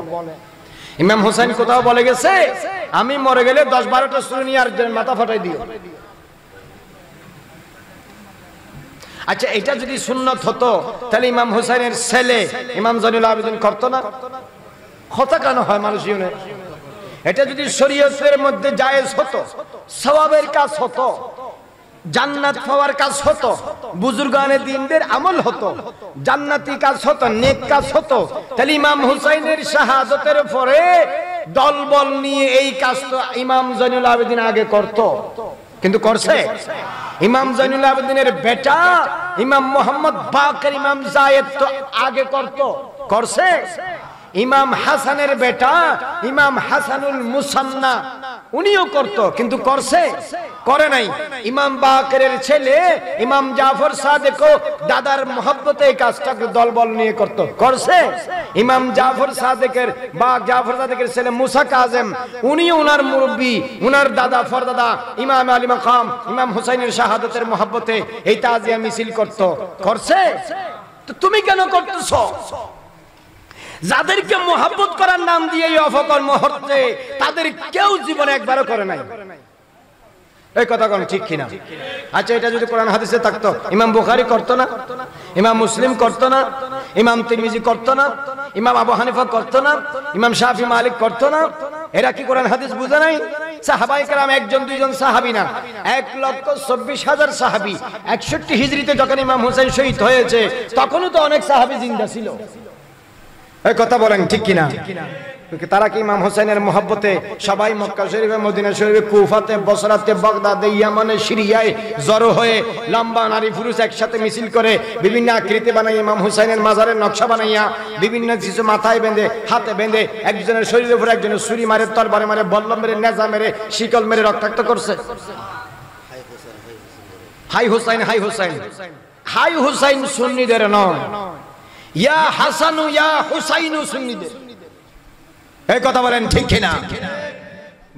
ইমাম হুসাইন কোথাও বলে গেছে আমি মরে গেলে 10-12টা ছুরি নিয়ে আর মাথা ফাটাই দিও? আচ্ছা, এটা যদি সুন্নত হতো তাহলে ইমাম হুসাইনের ছেলে ইমাম জয়নুল আবেদিন করতো না? কথা কেন হয় মানুষ? এটা যদি শরীয়তের মধ্যে জায়েজ হতো, সওয়াবের কাজ হতো, জান্নাত পাওয়ার কাজ হতো, বুজুর্গানে দ্বীনদের আমল হতো, জান্নাতি কাজ হতো, নেক কাজ হতো, তাহলে ইমাম হুসাইনের শাহাদাতের পরে দলবল নিয়ে এই কাজ তো ইমাম জয়নুল আবেদিন আগে করত, কিন্তু করছে? ইমাম জয়নুল আবেদিনের বেটা ইমাম মোহাম্মদ বাকের ইমাম জায়েদ তো আগে করত, করছে? ইমাম হাসানের বেটা ইমাম হাসানুল মুসান্না উনিও করত, কিন্তু করছে করে নাই। ইমাম বাকেরের ছেলে ইমাম জাফর সাদেকও দাদার মহব্বতে এই কাজটাকে দলবল নিয়ে করত, করছে। ইমাম জাফর সাদেকের বা জাফর সাদেকের ছেলে মুসা কাজেম উনিও উনার মুরব্বী, উনার দাদা ফরদাদা ইমাম আলী মাকাম ইমাম হুসাইনের শাহাদাতের মহব্বতে এই তাজিয়া মিছিল করত, করছে। তো তুমি কেন করতেছো? যাদেরকে মহব্বত করার নাম দিয়ে এই অপকর্ম মুহূর্তে তাদের কেউ জীবনে একবারও করে নাই। এই কথা কোন ঠিক কিনা? আচ্ছা, এটা যদি কোরআন হাদিসে থাকতো ইমাম বুখারী করতো না, ইমাম মুসলিম করতো না, ইমাম তিরমিজি করতো না, ইমাম আবু হানিফা করতো না, ইমাম শাফি মালিক করতো না? এরা কি কোরআন হাদিস বুঝে নাই? সাহাবায়ে কেরাম একজন দুইজন সাহাবী না, 1,24,000 সাহাবী। 61 হিজরিতে যখন ইমাম হুসাইন শহীদ হয়েছে তখনও তো অনেক সাহাবী জিন্দা ছিল। এই কথা বলেন ঠিক কিনা? তারা কি ইমাম হুসাইনের মহব্বতে সবাই মক্কা শরীফে, মদিনা শরীফে, কুফাতে, বসরাতে, বাগদাদে, ইয়ামানে, সিরিয়ায় জড়ো হয়ে লম্বা নারী পুরুষ একসাথে মিছিল করে বিভিন্ন আকৃতি বানাই ইমাম হুসাইনের মাজারের নকশা বানাইয়া বিভিন্ন কিছু মাথায় বেঁধে হাতে বেঁধে একজনের শরীরের উপর একজনের ছুরি মারে, তরবারে মারে, বল্লম মেরে, নেজা মেরে, শিকল মেরে রক্তাক্ত করছে। হাই হুসাইন, হাই হুসাইন, হাই হুসাইন সুন্নিদের নয়, ইয়া হাসানু ইয়া হুসাইনু সুন্নিদের। এই কথা বলেন ঠিক কিনা?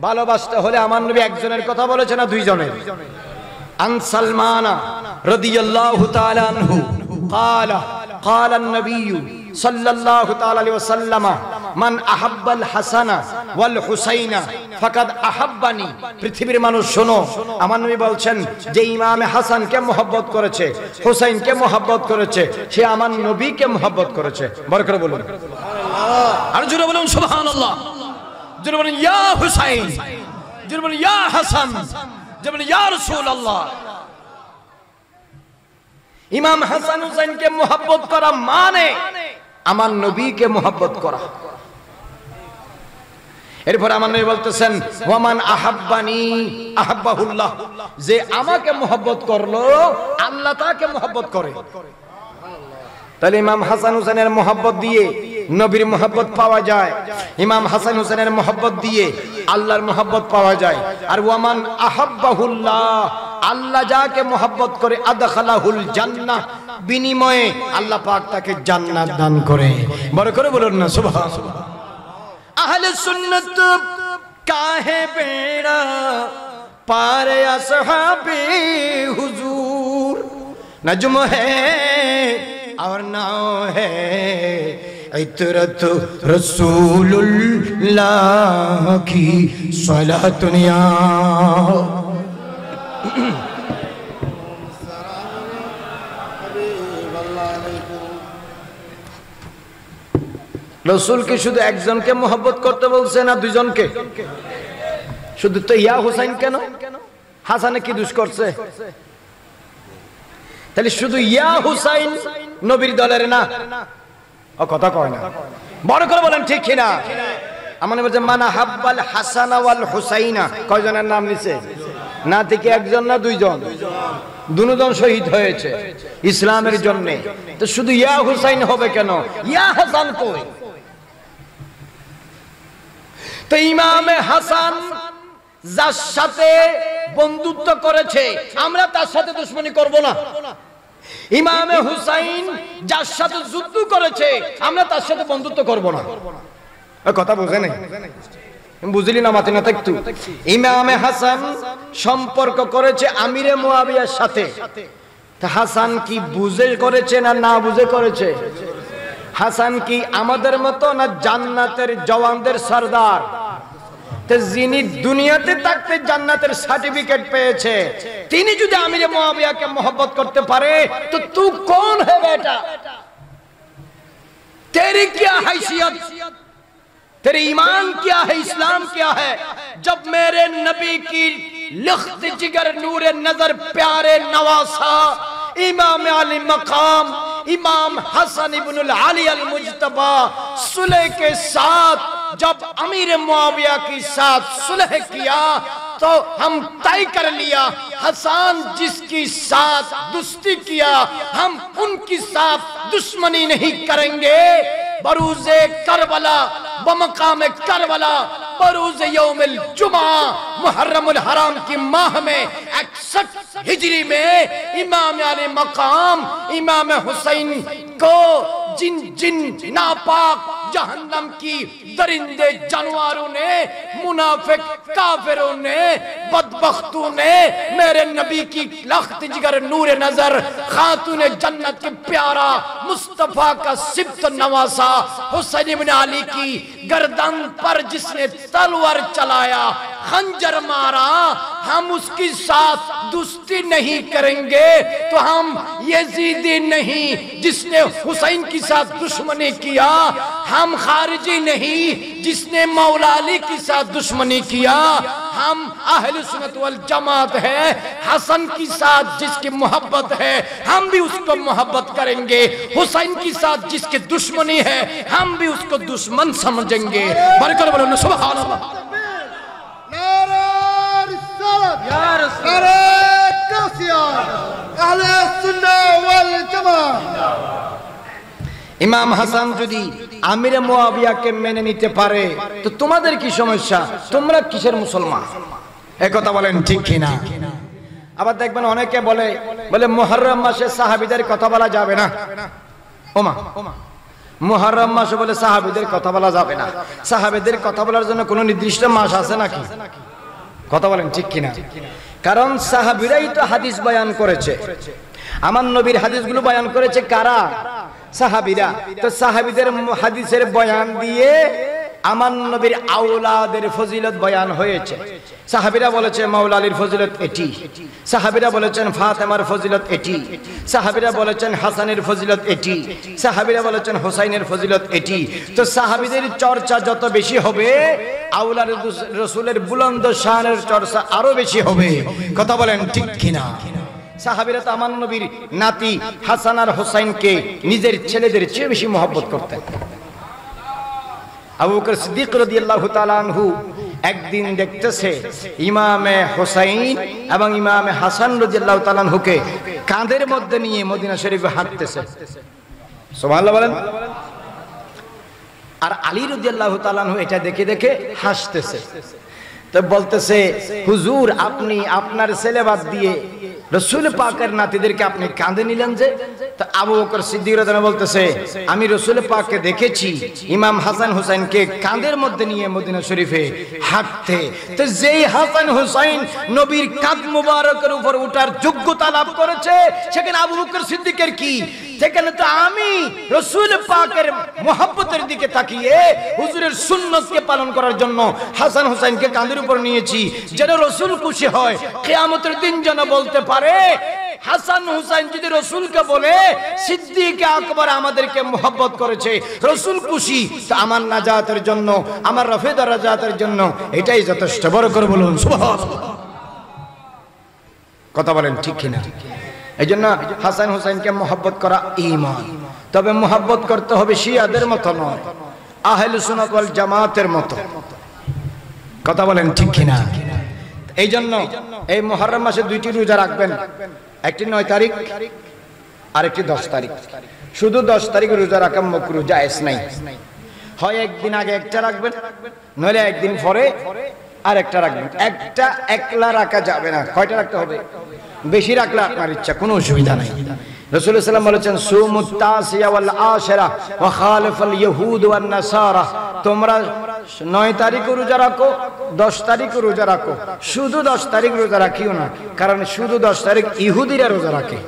ভালোবাসতে হলে আমার নবী একজনের কথা বলেছে না দুইজনের? আন সালমানা রাদিয়াল্লাহু তাআলা আনহু قال قال النبي صلى الله تعالى عليه وسلم من احب الحسن والحسين فقد احبني। পৃথিবীর মানুষ শোনো, আমার নবী বলছেন যে ইমামে হাসানকে মহব্বত করেছে, হুসাইনকে মহব্বত করেছে, সে আমার নবীকে মহব্বত করেছে। বড় করে বলুন সুবহানাল্লাহ। আর জোরে বলুন সুবহানাল্লাহ। জোরে বলুন ইয়া হুসাইন, জোরে বলুন ইয়া হাসান, জোরে বলুন ইয়া রাসূলুল্লাহ। ইমাম হাসান হুসাইনকে মহব্বত করা মানে আমার নবীকে মহব্বত করা। এরপর আমার নবী বলতেছেন ওয়ামান আহাব্বানি আহাব্বাহুল্লাহ, যে আমাকে মহব্বত করলো আল্লাহ তাকে মহব্বত করে। তাহলে ইমাম হাসান হুসাইনের মহব্বত দিয়ে নবীর মহব্বত পাওয়া যায়, ইমাম হাসান হুসাইনের মহব্বত দিয়ে আল্লাহর মহব্বত পাওয়া যায়। আর ওয়ামান আহাব্বাহুল্লাহ, আল্লাহ যাকে মহব্বত করে আদখালাহুল জান্নাহ, বিনিময়ে আল্লাহ পাক তাকে জান্নাত দান করে। বড় করে বলুন না সুবহানাল্লাহ। আহলে সুন্নাত কাহে বেড়া পারে আসহাবে হুজুর, নজম হ্যায় और नाव है इतरत रसूलुल्लाह की सलातुनिया। रसूल के शुद्ध একজন কে मोहब्बत করতে বলছে না দুইজনকে? শুধু তো ইয়া হুসাইন কেন? হাসানে কি দোষ করছে? তাহলে শুধু ইয়া হুসাইন নবীর দলের না? ও কথা কয় না, বড় করে বলেন ঠিক কিনা? আমার বলছে মানা হাব্বাল হাসান ওয়াল হুসাইনা, কয়জনের নাম নিছে? না থেকে একজন না দুইজন? দুজন শহীদ হয়েছে ইসলামের জন্য। তো শুধু ইয়া হুসাইন হবে কেন? ইয়া হাসান কই? তো ইমামে হাসান যার সাথে বন্ধুত্ব করেছে আমরা তার সাথে দুশমনি করব না। ইমামে হুসাইন যার সাথে যুদ্ধ করেছে আমরা তার সাথে বন্ধুত্ব করব না। কথা বুঝে নাই? বুঝলি না মাথা না একটু? ইমামে হাসান সম্পর্ক করেছে আমিরে মুয়াবিয়ার সাথে। তা হাসান কি বুঝে করেছে না না বুঝে করেছে? হাসান কি আমাদের মতো না জান্নাতের জওয়ানদের সরদার? যিনি দুনিয়াতে থাকতে জান্নাতের সার্টিফিকেট পেয়েছে তিনি যদি আমিরে মুয়াবিয়াকে मोहब्बत करते पारे तो तू कौन है बेटा? तेरी क्या हैसियत, तेरी ईमान क्या है, इस्लाम क्या है? जब मेरे नबी की लिख्त जिगर नूरे नजर प्यारे नवासा इमाम अली मकाम इमाम हसन इब्नुल अली अल मुज्तबा सुलह के साथ जब अमीर मुआविया के साथ सुलह किया तो हम तय कर लिया हसन जिसकी साथ दोस्ती किया हम उनकी साथ दुश्मनी नहीं करेंगे। बरूज़े करबला बमकाम करबला बरूज़े यौमिल जुमा मुहर्रमुल हराम की माह में 61 हिजरी में इमाम आले मकाम इमाम हुसैन को जिन जिन नापाक जहन्नम की दरिंदे जानवरों ने, मुनाफिक काफिरों ने, बदबख्तों ने मेरे नबी की लख्त जिगर नूर नजर खातून जन्नत के प्यारा मुस्तफा का सिब्त नवासा हुसैन इब्न अली की गर्दन पर जिसने तलवार चलाया, खंजर मारा, हम उसके साथ दोस्ती नहीं करेंगे तो हम यजीदी नहीं जिसने हुसैन के साथ दुश्मनी किया, हम खारिजी नहीं जिसने मौला अली के साथ दुश्मनी किया, हम अहले सुन्नत वल जमात है, हसन के साथ जिसकी मोहब्बत है हम भी उसको मोहब्बत करेंगे, हुसैन के साथ जिसकी दुश्मनी है हम भी उसको दुश्मन समझेंगे। बरकत बोलो सुभान अल्लाह। नारे रिसालत या रसूल, नारे तौसीया अहले सुन्नाह वल जमात। ইমাম হাসান যদি আমিরে মুয়াবিয়াকে মেনে নিতে পারে তো তোমাদের কি সমস্যা? তোমরা কিসের মুসলমান? এই কথা বলেন ঠিক কিনা? আবার দেখবেন অনেকে বলে মুহররম মাসে সাহাবীদের কথা বলা যাবে না। ওমা, মুহররম মাসে বলে সাহাবীদের কথা বলা যাবে না। সাহাবীদের কথা বলার জন্য কোনো নির্দিষ্ট মাস আছে নাকি? কথা বলেন ঠিক কিনা? কারণ সাহাবীরাই তো হাদিস বয়ান করেছে। আমার নবীর হাদিসগুলো বয়ান করেছে কারা? সাহাবীরা। তো সাহাবীদের হাদিসের বয়ান দিয়ে আমার নবীর আওলাদের ফজিলত বয়ান হয়েছে। সাহাবীরা বলেছে মাওলা আলীর ফজিলত এটি, সাহাবীরা বলেছেন ফাতেমার ফজিলত এটি, সাহাবীরা বলেছেন হাসানের ফজিলত এটি, সাহাবীরা বলেছেন হুসাইনের ফজিলত এটি। তো সাহাবীদের চর্চা যত বেশি হবে আওলাদ রাসূলের বুলন্দ শানের চর্চা আরো বেশি হবে। কথা বলেন ঠিক কিনা? সাহাবীরা তো আমার নবীর নাতি হাসান আর হুসাইনকে নিজের ছেলেদের চেয়ে বেশি মহব্বত করতেন। আবু বকর সিদ্দিক রাদিয়াল্লাহু তাআলা আনহু একদিন দেখতেছে ইমামে হুসাইন এবং ইমামে হাসান রাদিয়াল্লাহু তাআলা আনহুকে কাঁধের মধ্যে নিয়ে মদিনা শরীফে হাঁটতেছে। সুবহানাল্লাহ বলেন। আর আলী রাদিয়াল্লাহু তাআলা আনহু এটা দেখে দেখে হাসতেছে। তো বলতেছে হুজুর আপনি আপনার ছেলে বাদ দিয়ে রাসূল পাকের নাতিদেরকে আপনি কাঁধে নিলেন যে? তো আবু বকর সিদ্দিক রাদিয়াল্লাহু আনহু বলতেছে আমি রাসূল পাককে দেখেছি ইমাম হাসান হুসাইনকে কাঁধের মধ্যে নিয়ে মদিনা শরীফে হাঁটতে। তো যেই হাসান হুসাইন নবীর কাঁধ মুবারকের উপর ওঠার যোগ্যতা লাভ করেছে সেখানে আবু বকর সিদ্দিকের কি? সেখানে তো আমি রাসূল পাকের মুহাব্বতের দিকে তাকিয়ে হুজুরের সুন্নতকে পালন করার জন্য হাসান হুসাইনকে কাঁধের উপর নিয়েছি যেন রাসূল খুশি হয়, কিয়ামতের দিন যেন বলতে পারে হাসান হুসাইন যদি রাসূলকে বলে সিদ্দিক আকবর আমাদেরকে মুহাব্বত করেছে, রাসূল খুশি, তো আমার নাজাতের জন্য আমার রফে দরাজাতের জন্য এটাই যথেষ্ট। বড় করে বলুন সুবহানাল্লাহ। কথা বলেন ঠিক কিনা? এইজন্য হাসান হুসাইনকে মুহাব্বত করা ঈমান। তবে মুহাব্বত করতে হবে শিয়াদের মতো নয়, আহলে সুন্নাত ওয়াল জামাতের মতো। কথা বলেন ঠিক কিনা? এইজন্য এই মুহররম মাসে দুইটি রোজা রাখবেন, একটি 9 তারিখ আর একটি 10 তারিখ। শুধু 10 তারিখ রোজা রাখা মাকরুহ, জায়েজ নাই। হয় একদিন আগে একটা রাখবেন, নইলে একদিন পরে আর একটা রাখবেন। একটা একলা রাখা যাবে না। কয়টা রাখতে হবে? বেশি রাখলে আপনার ইচ্ছা, কোনো অসুবিধা নাই। রাসূলুল্লাহ সাল্লাল্লাহু আলাইহি ওয়াসাল্লাম বলেছেন সুমুত তাসিয়া ওয়াল আশিরা ওয়া খালিফাল ইয়াহুদ ওয়ান নাসারা, তোমরা 9 তারিখ রোজা রাখো, 10 তারিখ রোজা রাখো। শুধু 10 তারিখ রোজা রাখিও না, কারণ শুধু 10 তারিখ ইহুদিরা রোজা রাখে।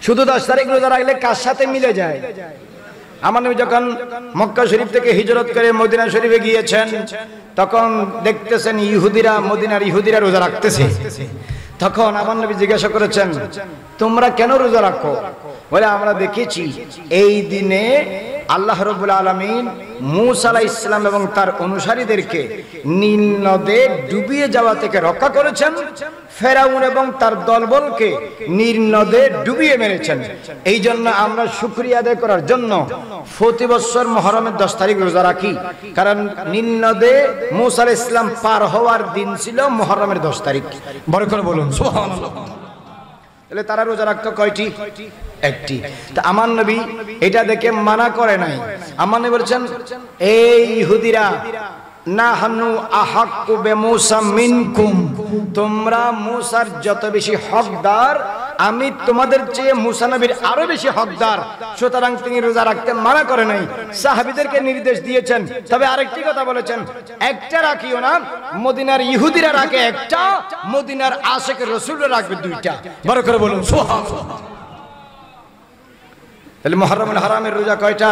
শুধু 10 তারিখ রোজা রাখলে কার সাথে মিলে যায়? আমার নবী যখন মক্কা শরীফ থেকে হিজরত করে মদিনা শরীফে গিয়েছেন তখন দেখতেছেন ইহুদিরা, মদিনার ইহুদিরা রোজা রাখতেছে। তখন আমার নবী জিজ্ঞাসা করেছেন তোমরা কেন রোজা রাখো? বলে আমরা দেখেছি এই দিনে আল্লাহ রাব্বুল আলামিন মূসা আলাইহিস সালাম এবং তার অনুসারীদেরকে নীল নদে ডুবিয়ে যাওয়া থেকে রক্ষা করেছেন, ফেরাউন এবং তার দলবলকে নীল নদে ডুবিয়ে মেরেছেন। এই জন্য আমরা শুকরিয়া আদায় করার জন্য প্রতি বছর মুহররমের 10 তারিখ রোজা রাখি, কারণ নীল নদে মূসা আলাইহিস সালাম পার হওয়ার দিন ছিল মুহররমের 10 তারিখ। বড় করে বলুন সুবহানাল্লাহ। তাহলে তারা রোজা রাখতো কয়টি? একটি। তা আমার নবী এটা দেখে মানা করে নাই। আমার নবী বলেছেন, এই ইহুদিরা, নাহনু আহাক্কু বিমূসা মিনকুম, তোমরা মুসার যত বেশি হকদার, আমি তোমাদের চেয়ে মুসা নবীর আরো বেশি হকদার। সুতরাং তিনি রোজা রাখতে মানা করে নাই, সাহাবীদেরকে নির্দেশ দিয়েছেন। তবে আরেকটি কথা বলেছেন, একটা রাখিও না, মদিনার ইহুদিরা রাখে একটা, মদিনার আশিক রাসূলরা রাখবে দুইটা। বড় করে বলুন সুবহানাল্লাহ। তাহলে মুহররমুল হারামের রোজা কয়টা?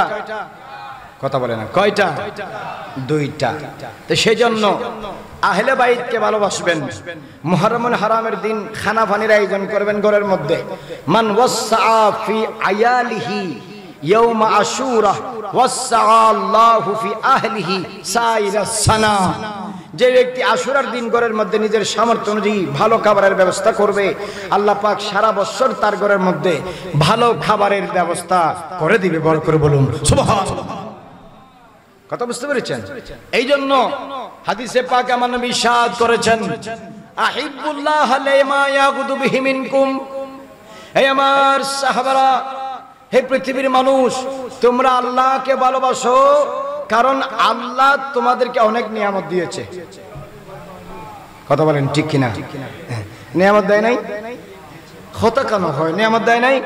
কথা বলে না, কয়টা? দুইটা। তো সেজন্য আহলে বাইতকে ভালোবাসবেন। মুহররমুল হারামের দিন খানা পানির আয়োজন করবেন ঘরের মধ্যে। মান ওয়াসআ ফি আয়ালিহি ইয়াউমা আশুরা ওয়াসআ আল্লাহু ফি আহলিহি সাইরাস সানা। যে ব্যক্তি আশুরার দিন ঘরের মধ্যে নিজের সামর্থ্য অনুযায়ী ভালো খাবারের ব্যবস্থা করবে, আল্লাহ পাক সারা বছর তার ঘরের মধ্যে ভালো খাবারের ব্যবস্থা করে দিবে। বড় করে বলুন সুবহানাল্লাহ। কথা বুঝতে পেরেছেন? এই জন্য হাদিসে পাক আমার নবী ইরশাদ করেছেন, আহিব্বুল্লাহ লিমা ইয়াগুদু বিহি মিনকুম। হে আমার সাহাবারা, হে পৃথিবীর মানুষ, তোমরা আল্লাহকে ভালোবাসো কারণ আল্লাহ তোমাদেরকে অনেক নিয়ামত দিয়েছে। কথা বলেন ঠিক কিনা? নিয়ামত দেয় নাই? কথা কেন হয়? নিয়ামত দেয় নাই?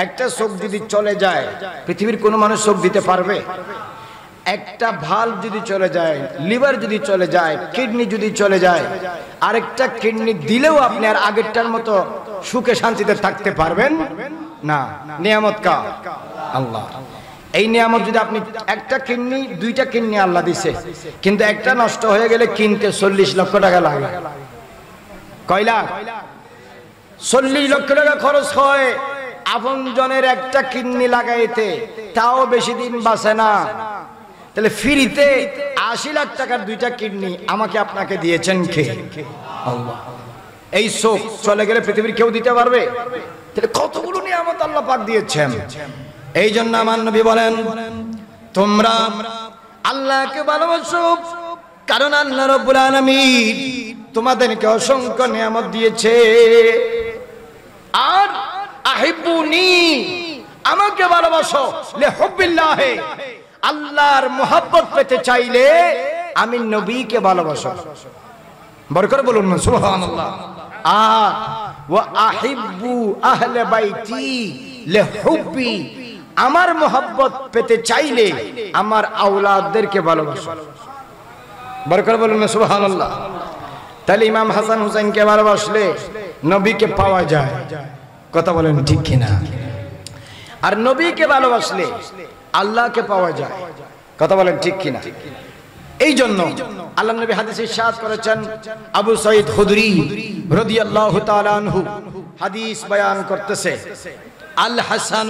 একটা চোখ যদি চলে যায়, পৃথিবীর কোনো মানুষ চোখ দিতে পারবে? একটা ভাল্ব যদি চলে যায়, লিভার যদি চলে যায়, কিডনি যদি চলে যায়, আরেকটা কিডনি দিলেও আপনি আর আগেরটার মতো সুখে শান্তিতে থাকতে পারবেন না। নিয়ামত কার? আল্লাহ। এই নিয়ামত যদি আপনি, একটা কিডনি, দুইটা কিডনি আল্লাহ দিছে, কিন্তু একটা নষ্ট হয়ে গেলে কিনতে 40 লক্ষ টাকা লাগে। কয় লাখ? 40 লক্ষ টাকা খরচ হয় আপন জনের একটা কিডনি লাগাইতে, তাও বেশি দিন বাঁচে না। তাহলে ফ্রিতে 80 লাখ টাকার দুইটা কিডনি আমাকে আপনাকে দিয়েছেন কে? আল্লাহ। এই চোখ চলে গেলে পৃথিবীর কেউ দিতে পারবে? তাহলে কতগুলো নিয়ামত আল্লাহ পাক দিয়েছেন। এই জন্য আমার নবী বলেন, তোমরা আল্লাহকে ভালোবাসো কারণ আল্লাহ রাব্বুল আলামিন তোমাদেরকে অসংখ্য নিয়ামত দিয়েছে। আর আহিব্বুনি, আমাকে ভালোবাসো, লিহুব্বিল্লাহ, আল্লাহর মোহাব্বত পেতে চাইলে আমি নবীকে ভালোবাসো। বড় করে বলুন না সুবহানাল্লাহ। আর ওয়া আহিব্বু আহলে বাইতি লিহুব্বি, আমার মোহাব্বত পেতে চাইলে আমার আওলাদদেরকে ভালোবাসো। বড় করে বলুন না সুবহানাল্লাহ। তাহলে ইমাম হাসান হুসাইনকে ভালোবাসলে নবীকে পাওয়া যায়। কথা বলেন ঠিক কিনা? আর নবীকে ভালোবাসলে আল্লাহকে পাওয়া যায়। কথা বলেন ঠিক কিনা? এই জন্য আল্লাহ নবী হাদিসে ইরশাদ করেছেন, আবু সাঈদ খুদরি রাদিয়াল্লাহু তাআলা আনহু হাদিস বয়ান করতেছে, আল হাসান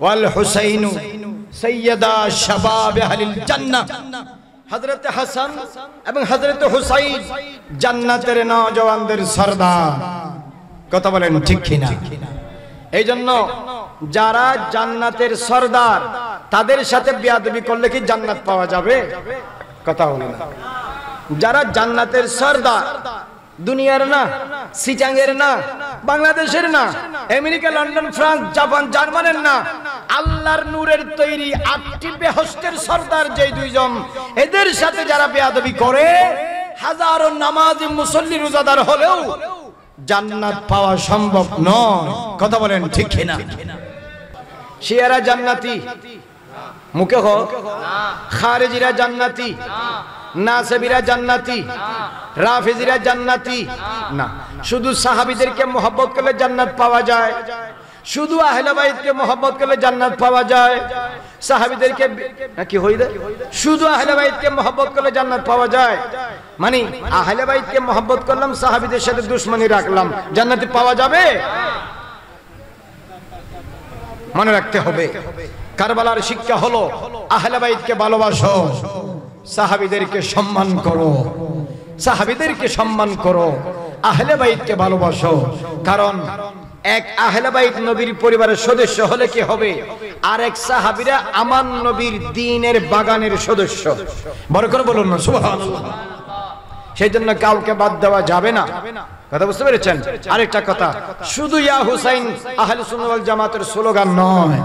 ওয়াল হুসাইন সাইয়্যিদা শাবাব আহলিল জান্নাহ। হযরত হাসান এবং হযরত হুসাইন জান্নাতের নওজওয়ানদের সরদার। কথা বলেন ঠিক কিনা? এই জন্য যারা জান্নাতের সরদার, তাদের সাথে বেয়াদবি করলে কি জান্নাত পাওয়া যাবে? কথা হলো না। যারা জান্নাতের সরদার, দুনিয়ার না, সিটাঙ্গের না, বাংলাদেশের না, আমেরিকা, লন্ডন, ফ্রান্স, জাপান, জার্মানের না, আল্লাহর নূরের তৈরি 8টি বেহেশতের সরদার যেই দুইজন, এদের সাথে যারা বেয়াদবি করে, হাজারো নামাজি মুসল্লি রোজাদার হলেও জান্নাত পাওয়া সম্ভব নয়। কথা বলেন ঠিক কিনা? শিয়ারা জান্নাতি মুখে হোক, খারেজিরা জান্নাতি, নাসেবিরা জান্নাতি, রাফিজিরা জান্নাতি না। শুধু সাহাবীদেরকে মোহাব্বত করলে জান্নাত পাওয়া যায়, শুধু আহলে বাইতকে মোহাব্বত করলে জান্নাত পাওয়া যায়। সাহাবীদেরকে কি হইবে? শুধু আহলে বাইতকে মোহাব্বত করলে জান্নাত পাওয়া যায়, মানে আহলে বাইতকে মোহাব্বত করলাম, সাহাবীদের সাথে দুশমনি রাখলাম, জান্নাত পাওয়া যাবে? মনে রাখতে হবে। কারবালার শিক্ষা হলো আহলে বাইতকে ভালোবাসো, সাহাবীদেরকে সম্মান করো, সাহাবীদেরকে সম্মান করো, আহলে বাইতকে ভালোবাসো। কারণ এক আহলে বাইত নবীর পরিবারের সদস্য হলে কি হবে, আর এক সাহাবীরা আমার নবীর দ্বীনের বাগানের সদস্য। বড় করে বলুন না সুবহানাল্লাহ। সেই জন্য কাউকে বাদ দেওয়া যাবে না। কথা বুঝতে পেরেছেন? আরেকটা কথা, শুধু ইয়া হুসাইন আহলে সুন্নাত ওয়াল জামাতের স্লোগান নয়,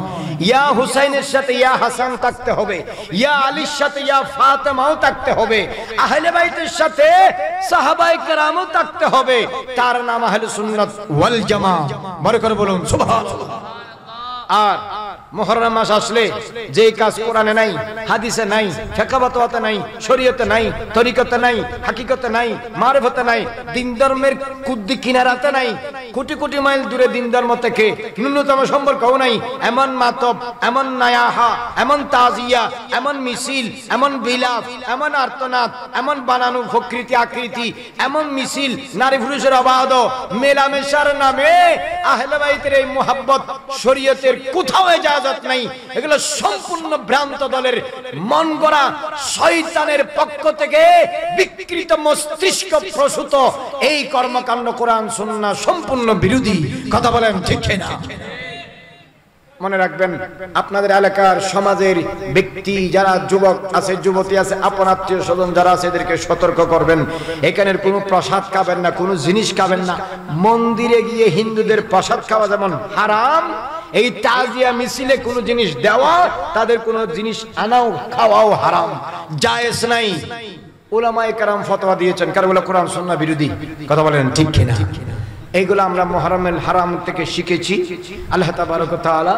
ইয়া হুসাইনের সাথে ইয়া হাসান থাকতে হবে, ইয়া আলীর সাথে ইয়া ফাতেমাও থাকতে হবে, আহলে বাইতের সাথে সাহাবায়ে কেরামও থাকতে হবে। তার নাম আহলে সুন্নাত ওয়াল জামাত। বড় করে বলুন সুবহানাল্লাহ। আর মুহররম মাস আসলে যেই কাজ কোরআনে নাই, হাদিসে নাই, ফিকহতে নাই, শরীয়তে নাই, তরিকতে নাই, হাকিকতে নাই, মারিফতে নাই, দিন ধর্মের কুদ্দি কিনারাতে নাই, কোটি কোটি মাইল দূরে দিন ধর্ম থেকে ন্যূনতম সম্পর্কও নাই, এমন মাতব, এমন নায়াহা, এমন তাজিয়া, এমন মিছিল, এমন বিলাপ, এমন আর্তনাদ, এমন বানানো প্রকৃতি আকৃতি, এমন মিছিল, নারী পুরুষের অবাধ মেলামেশার নামে আহলে বাইতের এই মুহাব্বত শরীয়তের কোথাও ইজাজত নাই। এগুলো সম্পূর্ণ ভ্রান্ত দলের মন গড়া শয়তানের পক্ষ থেকে বিকৃত মস্তিষ্ক প্রসূত এই কর্মকাণ্ড কোরআন সুন্নাহ সম্পূর্ণ বিরোধী। কথা বলেন ঠিক না? মনে রাখবেন, আপনাদের এলাকার সমাজের ব্যক্তি যারা যুবক আছে, যুবতী আছে, আপন আত্মীয় স্বজন যারা আছে, এদেরকে সতর্ক করবেন। এখানের কোনো প্রসাদ খাবেন না, কোনো জিনিস খাবেন না। মন্দিরে গিয়ে হিন্দুদের প্রসাদ খাওয়া যেমন হারাম, এই তাজিয়া মিছিলে কোনো জিনিস দেওয়া, তাদের কোনো জিনিস আনাও খাওয়াও হারাম, জায়েজ নাই। উলামায়ে কেরাম ফতোয়া দিয়েছেন, কারণ এগুলো কোরআন সুন্নাহ বিরোধী। কথা বলেন ঠিক কিনা? এইগুলো আমরা মুহররমুল হারাম থেকে শিখেছি। আল্লাহ তাবারক ওয়া তাআলা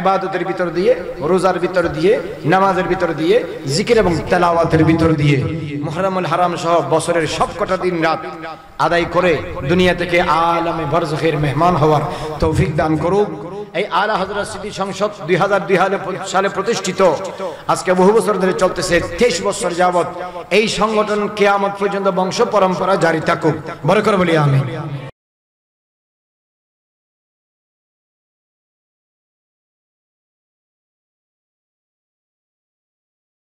ইবাদতের ভিতর দিয়ে, রোজার ভিতর দিয়ে, নামাজের ভিতর দিয়ে, জিকির এবং তেলাওয়াতের ভিতর দিয়ে মুহররমুল হারাম সহ বছরের সবকটা দিন রাত আদায় করে দুনিয়া থেকে আলামে বারযাখের মেহমান হওয়ার তৌফিক দান করুক। এই আলা হযরত স্মৃতি সংসদ 2002 সালে প্রতিষ্ঠিত, আজকে বহু বছর ধরে চলতেছে, 23 বছর যাবত এই সংগঠন কিয়ামত পর্যন্ত বংশ পরম্পরা জারি থাকুক। বড় করে বলি আমিন।